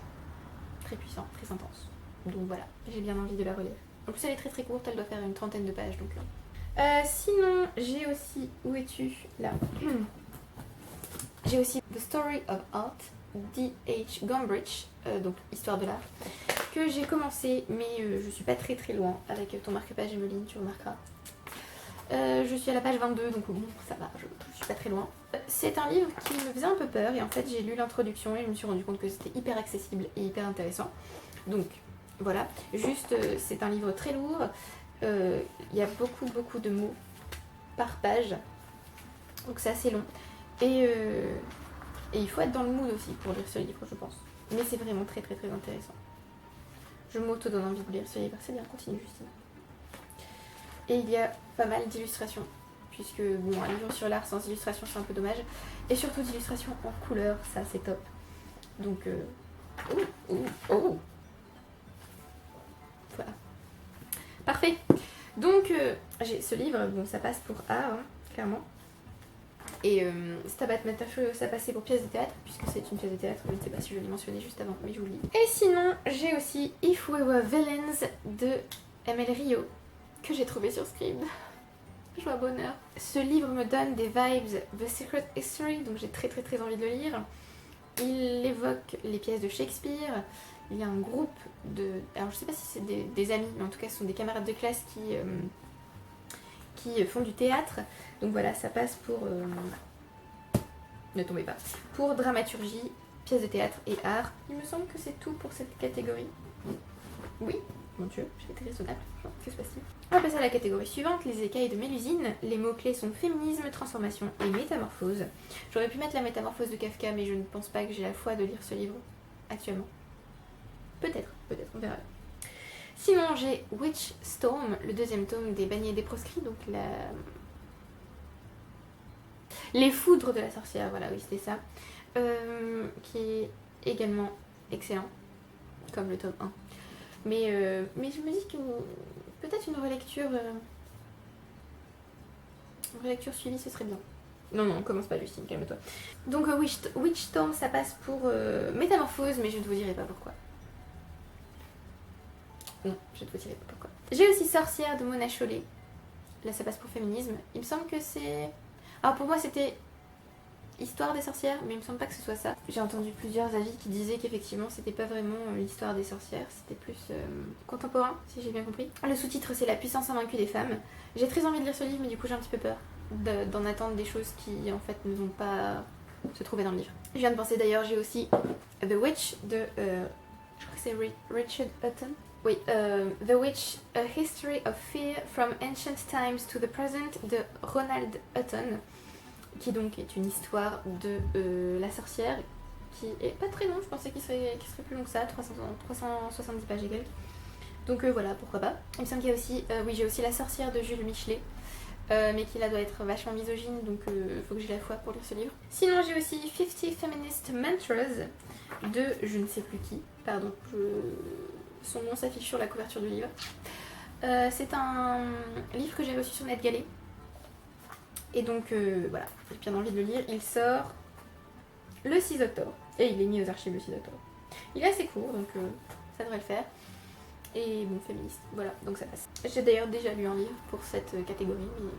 très puissant, très intense. Donc voilà, j'ai bien envie de la relire. En plus elle est très courte, elle doit faire une 30aine de pages, donc sinon, j'ai aussi, où es-tu là? J'ai aussi The Story of Art, D.H. Gombrich, donc Histoire de l'art, que j'ai commencé, mais je suis pas très loin. Avec ton marque-page Emeline, tu remarqueras. Je suis à la page 22, donc bon, ça va, je suis pas très loin. C'est un livre qui me faisait un peu peur, et en fait j'ai lu l'introduction et je me suis rendu compte que c'était hyper accessible et hyper intéressant. Donc voilà, juste c'est un livre très lourd, il y a beaucoup de mots par page, donc c'est assez long. Et il faut être dans le mood aussi pour lire ce livre, je pense. Mais c'est vraiment très intéressant. Je m'auto-donne envie de lire ce livre, c'est bien, continue Justine. Et il y a pas mal d'illustrations, puisque bon, un livre sur l'art sans illustration c'est un peu dommage. Et surtout d'illustrations en couleur, ça c'est top. Donc, voilà. Parfait. Donc j'ai ce livre, bon ça passe pour art, hein, clairement. Et Stabat Mater, ça passait pour pièce de théâtre, puisque c'est une pièce de théâtre, je ne sais pas si je l'ai mentionné juste avant, mais j'oublie. Et sinon, j'ai aussi If We Were Villains de ML Rio, que j'ai trouvé sur Scribd. Joie bonheur. Ce livre me donne des vibes The Secret History, donc j'ai très envie de le lire. Il évoque les pièces de Shakespeare. Il y a un groupe de... Alors je sais pas si c'est des amis, mais en tout cas ce sont des camarades de classe qui font du théâtre. Donc voilà, ça passe pour... ne tombez pas. Pour dramaturgie, pièces de théâtre et art. Il me semble que c'est tout pour cette catégorie. Oui, mon Dieu, j'ai été raisonnable. Que se passe-t-il? On va passer à la catégorie suivante, les écailles de Mélusine. Les mots-clés sont féminisme, transformation et métamorphose. J'aurais pu mettre la métamorphose de Kafka, mais je ne pense pas que j'ai la foi de lire ce livre actuellement. Peut-être, on verra. Sinon, j'ai Witch Storm, le deuxième tome des Bannis et des Proscrits, donc les foudres de la sorcière, voilà, oui, c'était ça. Qui est également excellent, comme le tome 1. Mais je me dis que peut-être une relecture suivie, ce serait bien. Non, commence pas, Justine, calme-toi. Donc Witch Storm, ça passe pour métamorphose, mais je ne vous dirai pas pourquoi. Non, je ne vous dirai pas pourquoi. J'ai aussi Sorcière de Mona Chollet. Là, ça passe pour féminisme. Il me semble que c'est... Alors pour moi, c'était Histoire des sorcières, mais il me semble pas que ce soit ça. J'ai entendu plusieurs avis qui disaient qu'effectivement, c'était pas vraiment l'histoire des sorcières, c'était plus contemporain, si j'ai bien compris. Le sous-titre, c'est La puissance invaincue des femmes. J'ai très envie de lire ce livre, mais du coup, j'ai un petit peu peur d'en attendre des choses qui, en fait, ne vont pas se trouver dans le livre. Je viens de penser d'ailleurs, j'ai aussi The Witch de... je crois que c'est Richard Hutton. Oui, The Witch, A History of Fear from Ancient Times to the Present de Ronald Hutton, qui donc est une histoire de la sorcière qui est pas très long, je pensais qu'il serait plus long que ça, 370 pages et quelques. Donc voilà, pourquoi pas. Il me semble qu'il y a aussi, oui, j'ai aussi La sorcière de Jules Michelet, mais qui là doit être vachement misogyne, donc faut que j'ai la foi pour lire ce livre. Sinon j'ai aussi 50 Feminist Mantras de je ne sais plus qui, pardon, son nom s'affiche sur la couverture du livre. C'est un livre que j'ai reçu sur NetGalley. Et donc voilà, j'ai bien envie de le lire. Il sort le 6 octobre. Et il est mis aux archives le 6 octobre. Il est assez court, donc ça devrait le faire. Et bon, féministe, voilà, donc ça passe. J'ai d'ailleurs déjà lu un livre pour cette catégorie, mais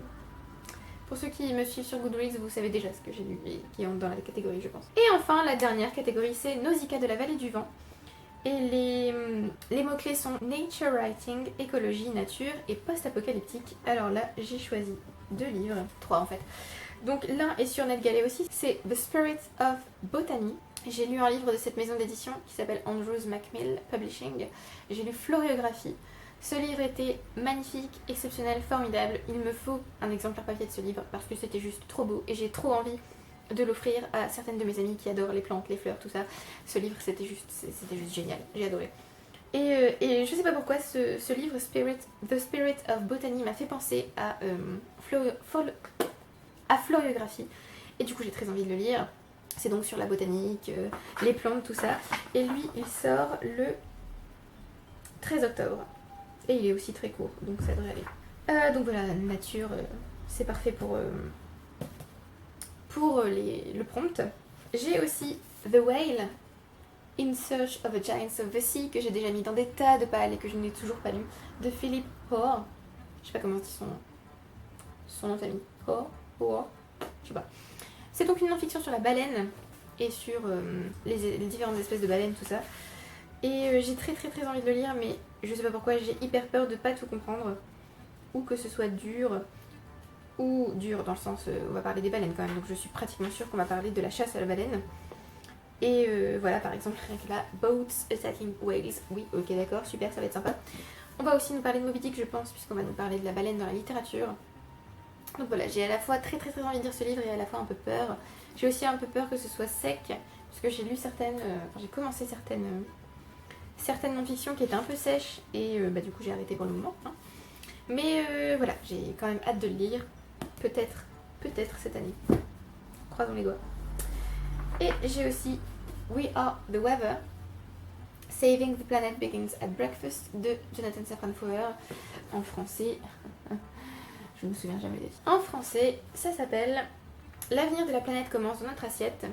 pour ceux qui me suivent sur Goodreads, vous savez déjà ce que j'ai lu et qui est dans la catégorie, je pense. Et enfin, la dernière catégorie, c'est Nausicaa de la vallée du vent. Et les mots-clés sont nature writing, écologie, nature et post-apocalyptique. Alors là, j'ai choisi 2 livres, 3 en fait. Donc l'un est sur NetGalley aussi, c'est The Spirit of Botany. J'ai lu un livre de cette maison d'édition qui s'appelle Andrews Macmill Publishing. J'ai lu Floriographie. Ce livre était magnifique, exceptionnel, formidable. Il me faut un exemplaire papier de ce livre parce que c'était juste trop beau et j'ai trop envie de l'offrir à certaines de mes amies qui adorent les plantes, les fleurs, tout ça. Ce livre, c'était juste génial, j'ai adoré. Et je sais pas pourquoi, ce livre, The Spirit of Botany, m'a fait penser à Floriographie. Et du coup, j'ai très envie de le lire. C'est donc sur la botanique, les plantes, tout ça. Et lui, il sort le 13 octobre. Et il est aussi très court, donc ça devrait aller. Donc voilà, nature, c'est parfait pour le prompt. J'ai aussi The Whale, In Search of a Giants of the Sea, que j'ai déjà mis dans des tas de pales et que je n'ai toujours pas lu, de Philip Hoare. Je sais pas comment on dit son nom de famille. Hoare, je sais pas. C'est donc une non-fiction sur la baleine et sur les différentes espèces de baleines, tout ça. Et j'ai très envie de le lire, mais je sais pas pourquoi, j'ai hyper peur de pas tout comprendre. Ou que ce soit dur, ou dur dans le sens, on va parler des baleines quand même, donc je suis pratiquement sûre qu'on va parler de la chasse à la baleine. Et voilà, par exemple, rien que là, Boats Attacking Whales. Oui, ok, d'accord, super, ça va être sympa. On va aussi nous parler de Moby Dick, je pense, puisqu'on va nous parler de la baleine dans la littérature. Donc voilà, j'ai à la fois très envie de lire ce livre et à la fois un peu peur. J'ai aussi un peu peur que ce soit sec, parce que j'ai lu j'ai commencé certaines non-fictions qui étaient un peu sèches, et du coup j'ai arrêté pour le moment. Hein. Mais voilà, j'ai quand même hâte de le lire, peut-être cette année. Croisons les doigts. Et j'ai aussi We Are the Weather. Saving the Planet Begins at Breakfast de Jonathan Safran Foer. En français, je me souviens jamais des titres. En français, ça s'appelle L'avenir de la planète commence dans notre assiette.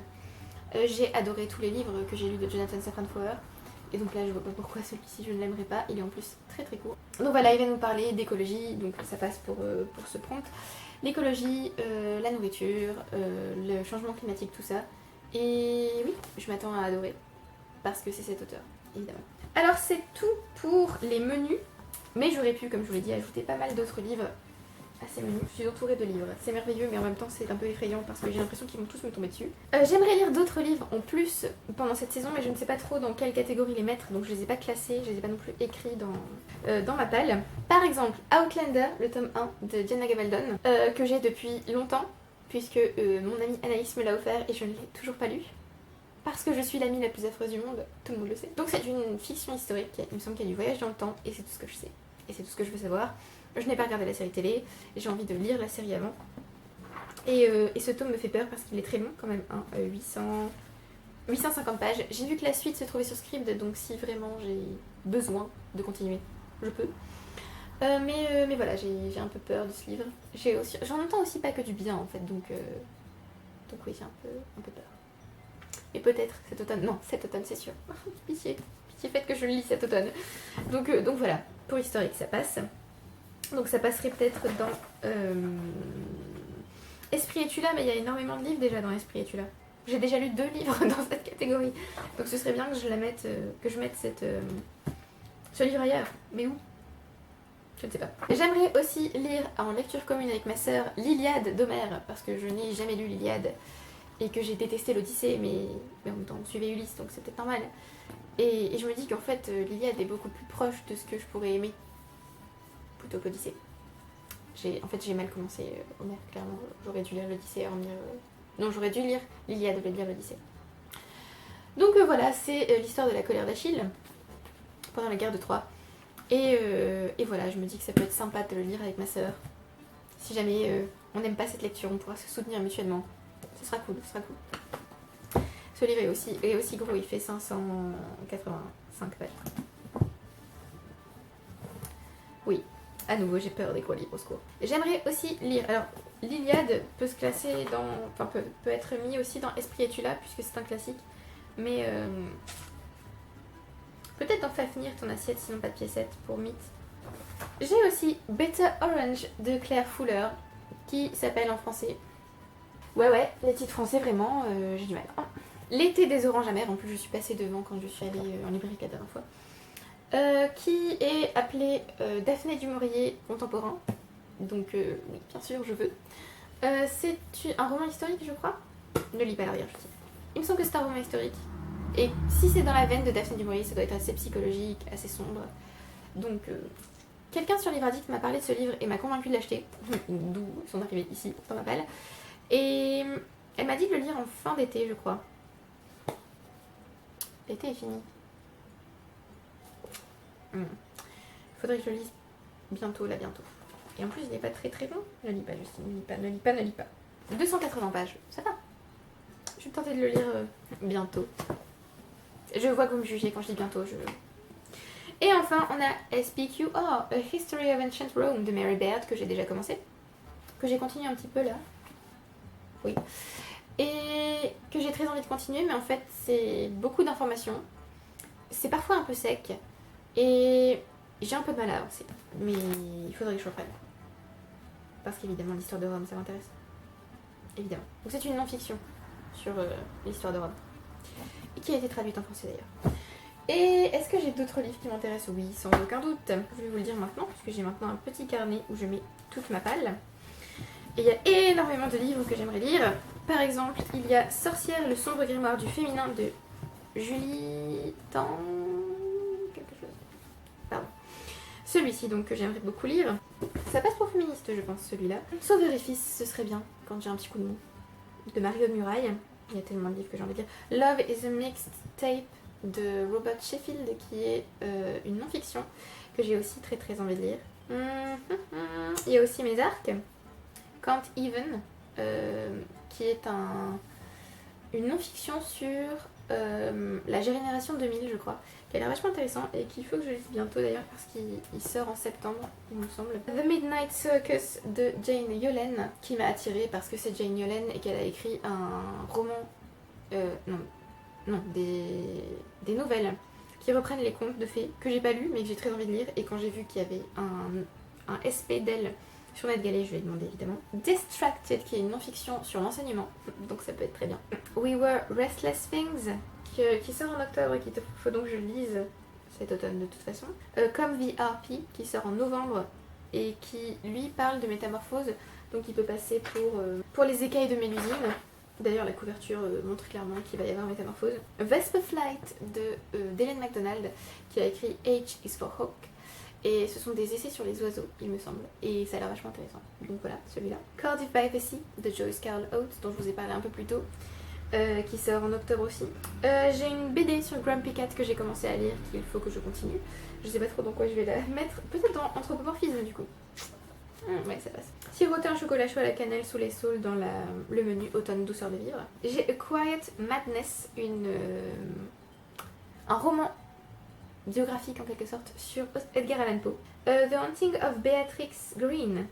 J'ai adoré tous les livres que j'ai lus de Jonathan Safran Foer. Et donc là, je vois pas pourquoi celui-ci je ne l'aimerais pas. Il est en plus très très court. Donc voilà, il va nous parler d'écologie. Donc ça passe pour ce prompt. L'écologie, la nourriture, le changement climatique, tout ça. Et oui, je m'attends à adorer. Parce que c'est cet auteur, évidemment. Alors c'est tout pour les menus. Mais j'aurais pu, comme je vous l'ai dit, ajouter pas mal d'autres livres à ces menus. Je suis entourée de livres. C'est merveilleux, mais en même temps c'est un peu effrayant parce que j'ai l'impression qu'ils vont tous me tomber dessus. J'aimerais lire d'autres livres en plus pendant cette saison, mais je ne sais pas trop dans quelle catégorie les mettre, donc je les ai pas classés, je les ai pas non plus écrits dans ma palle. Par exemple, Outlander, le tome 1 de Diana Gabaldon, que j'ai depuis longtemps, puisque mon amie Anaïs me l'a offert et je ne l'ai toujours pas lu. Parce que je suis l'amie la plus affreuse du monde, tout le monde le sait. Donc c'est une fiction historique, il me semble qu'il y a du voyage dans le temps, et c'est tout ce que je sais. Et c'est tout ce que je veux savoir. Je n'ai pas regardé la série télé, j'ai envie de lire la série avant. Et ce tome me fait peur parce qu'il est très long quand même, hein, 850 pages. J'ai vu que la suite se trouvait sur Scribd, donc si vraiment j'ai besoin de continuer, je peux. Mais voilà, j'ai un peu peur de ce livre. J'en entends aussi pas que du bien en fait, donc oui, j'ai un peu peur. Et peut-être cet automne, non, cet automne c'est sûr. Pitié, faites que je le lis cet automne. Donc voilà, pour historique ça passe. Donc ça passerait peut-être dans Esprit et Tula, mais il y a énormément de livres déjà dans Esprit et Tula. J'ai déjà lu 2 livres dans cette catégorie. Donc ce serait bien que je mette ce livre ailleurs. Mais où? Je ne sais pas. J'aimerais aussi lire en lecture commune avec ma sœur l'Iliade d'Homère, parce que je n'ai jamais lu l'Iliade et que j'ai détesté l'Odyssée, mais en même temps on suivait Ulysse, donc c'est peut-être normal. Et je me dis qu'en fait l'Iliade est beaucoup plus proche de ce que je pourrais aimer plutôt que l'Odyssée. En fait j'ai mal commencé Homère, clairement. J'aurais dû lire l'Odyssée avant de lire... Non, j'aurais dû lire l'Iliade au lieu de lire l'Odyssée. Donc voilà, c'est l'histoire de la colère d'Achille pendant la guerre de Troie. Et voilà, je me dis que ça peut être sympa de le lire avec ma sœur. Si jamais on n'aime pas cette lecture, on pourra se soutenir mutuellement. Ce sera cool, ce sera cool. Ce livre est aussi gros, il fait 585 pages. Oui, à nouveau, j'ai peur des gros livres, au secours. J'aimerais aussi lire... Alors, l'Iliade peut se classer dans... Enfin, peut être mis aussi dans Esprit et Tula, puisque c'est un classique. Mais... peut-être dans Fafnir ton assiette, sinon pas de piécette, pour Mythe. J'ai aussi Better Orange de Claire Fuller, qui s'appelle en français... Ouais, les titres français, vraiment, j'ai du mal. Oh. L'été des oranges amères, en plus je suis passée devant quand je suis allée en librairie la dernière fois. Qui est appelé Daphné du Maurier contemporain. Donc oui, bien sûr, je veux. C'est un roman historique, je crois. Ne lis pas l'arrière, je dis. Il me semble que c'est un roman historique. Et si c'est dans la veine de Daphné du Maurier, ça doit être assez psychologique, assez sombre. Donc, quelqu'un sur Livre Addict m'a parlé de ce livre et m'a convaincu de l'acheter. D'où son arrivée ici, dans ma palle. Et elle m'a dit de le lire en fin d'été, je crois. L'été est fini. Faudrait que je le lise bientôt. Et en plus, il n'est pas très très long. Ne lis pas, Justine, ne lis pas. 280 pages, ça va. Je vais tenter de le lire bientôt. Je vois que vous me jugez quand je dis bientôt. Et enfin, on a SPQ, A History of Ancient Rome de Mary Baird, que j'ai déjà commencé. Que j'ai continué un petit peu là. Oui. Et que j'ai très envie de continuer, mais en fait, c'est beaucoup d'informations. C'est parfois un peu sec. Et j'ai un peu de mal à avancer. Mais il faudrait que je reprenne. Parce qu'évidemment, l'histoire de Rome, ça m'intéresse. Évidemment. Donc c'est une non-fiction sur l'histoire de Rome. Et qui a été traduite en français d'ailleurs. Et est-ce que j'ai d'autres livres qui m'intéressent? Oui, sans aucun doute. Je vais vous le dire maintenant, puisque j'ai maintenant un petit carnet où je mets toute ma palle. Et il y a énormément de livres que j'aimerais lire. Par exemple, il y a Sorcière, le sombre grimoire du féminin de Julie Tan... quelque chose. Pardon. Celui-ci donc que j'aimerais beaucoup lire. Ça passe pour féministe je pense celui-là. Sauveur et fils, ce serait bien quand j'ai un petit coup de mou. De Marie-Aude Muraille. Il y a tellement de livres que j'ai envie de lire. Love is a Mixed Tape de Robert Sheffield qui est une non-fiction que j'ai aussi très très envie de lire. Il y a aussi Mes Arcs. Can't Even qui est une non-fiction sur la Génération 2000 je crois, qui a l'air vachement intéressant et qu'il faut que je lise bientôt d'ailleurs parce qu'il sort en septembre il me semble. The Midnight Circus de Jane Yolen qui m'a attirée parce que c'est Jane Yolen et qu'elle a écrit un roman, des nouvelles qui reprennent les contes de fées que j'ai pas lu mais que j'ai très envie de lire, et quand j'ai vu qu'il y avait un SP d'elle sur NetGalley, je lui ai demandé évidemment. Distracted, qui est une non-fiction sur l'enseignement, donc ça peut être très bien. We Were Restless Things, qui sort en octobre et qu'il faut donc que je lise cet automne de toute façon. Comme the RP, qui sort en novembre et qui lui parle de métamorphose, donc il peut passer pour les écailles de Mélusine. D'ailleurs la couverture montre clairement qu'il va y avoir métamorphose. Vesper Flight d'Hélène MacDonald, qui a écrit H is for Hawk. Et ce sont des essais sur les oiseaux, il me semble. Et ça a l'air vachement intéressant. Donc voilà, celui-là. Cardiff by the Sea de Joyce Carol Oates, dont je vous ai parlé un peu plus tôt, qui sort en octobre aussi. J'ai une BD sur Grumpy Cat que j'ai commencé à lire, qu'il faut que je continue. Je sais pas trop dans quoi je vais la mettre. Peut-être dans Anthropomorphisme du coup. Ouais, ça passe. Siroter un chocolat chaud à la cannelle sous les saules dans le menu Automne douceur de vivre. J'ai A Quiet Madness, un roman biographique en quelque sorte sur Edgar Allan Poe. The Haunting of Beatrix Green,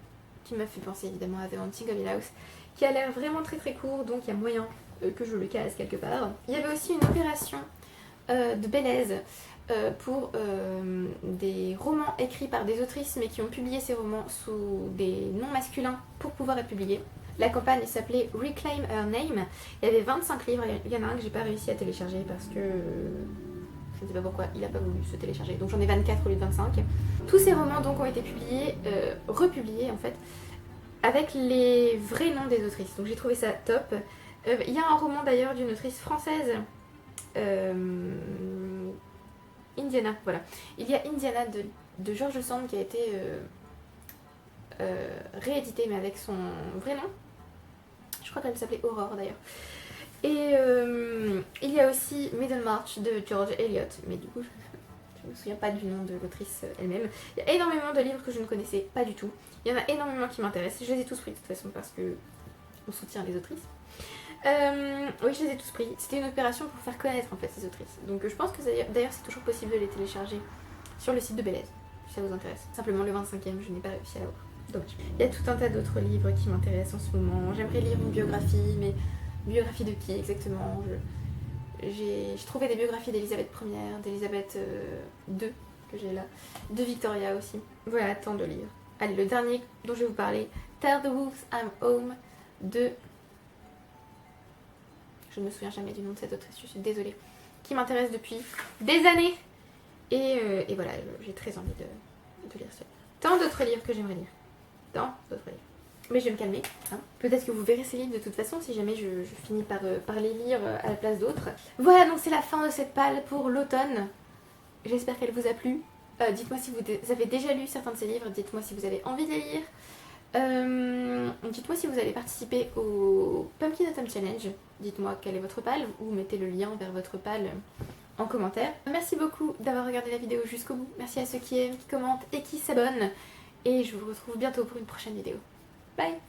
qui m'a fait penser évidemment à The Haunting of Hill House, qui a l'air vraiment très très court, donc il y a moyen que je le casse quelque part. Il y avait aussi une opération de Bélez pour des romans écrits par des autrices mais qui ont publié ces romans sous des noms masculins pour pouvoir être publiés. La campagne s'appelait Reclaim Her Name. Il y avait 25 livres, il y en a un que j'ai pas réussi à télécharger parce que je ne sais pas pourquoi il n'a pas voulu se télécharger, donc j'en ai 24 au lieu de 25. Tous ces romans donc ont été publiés, republiés en fait, avec les vrais noms des autrices, donc j'ai trouvé ça top. Il y a un roman d'ailleurs d'une autrice française, Indiana, voilà. Il y a Indiana de George Sand qui a été réédité mais avec son vrai nom. Je crois qu'elle s'appelait Aurore d'ailleurs. Et il y a aussi Middlemarch de George Eliot, mais du coup je ne me souviens pas du nom de l'autrice elle-même. Il y a énormément de livres que je ne connaissais pas du tout. Il y en a énormément qui m'intéressent. Je les ai tous pris de toute façon parce que on soutient les autrices. Oui, je les ai tous pris. C'était une opération pour faire connaître en fait ces autrices. Donc je pense que d'ailleurs c'est toujours possible de les télécharger sur le site de Bélez, si ça vous intéresse. Simplement le 25e, je n'ai pas réussi à l'avoir. Dommage. Il y a tout un tas d'autres livres qui m'intéressent en ce moment. J'aimerais lire une biographie, mais biographie de qui exactement? J'ai trouvé des biographies d'Elisabeth Ier, d'Elisabeth II que j'ai là, de Victoria aussi. Voilà, tant de livres. Allez, le dernier dont je vais vous parler, Tell the Wolves I'm Home de... Je ne me souviens jamais du nom de cette autrice, je suis désolée. Qui m'intéresse depuis des années. Et voilà, j'ai très envie de lire ça. Tant d'autres livres que j'aimerais lire. Tant d'autres livres. Mais je vais me calmer. Hein. Peut-être que vous verrez ces livres de toute façon si jamais je finis par les lire à la place d'autres. Voilà, donc c'est la fin de cette palle pour l'automne. J'espère qu'elle vous a plu. Dites-moi si vous avez déjà lu certains de ces livres. Dites-moi si vous avez envie de les lire. Dites-moi si vous allez participer au Pumpkin Autumn Challenge. Dites-moi quelle est votre palle ou mettez le lien vers votre palle en commentaire. Merci beaucoup d'avoir regardé la vidéo jusqu'au bout. Merci à ceux qui aiment, qui commentent et qui s'abonnent. Et je vous retrouve bientôt pour une prochaine vidéo. Bye!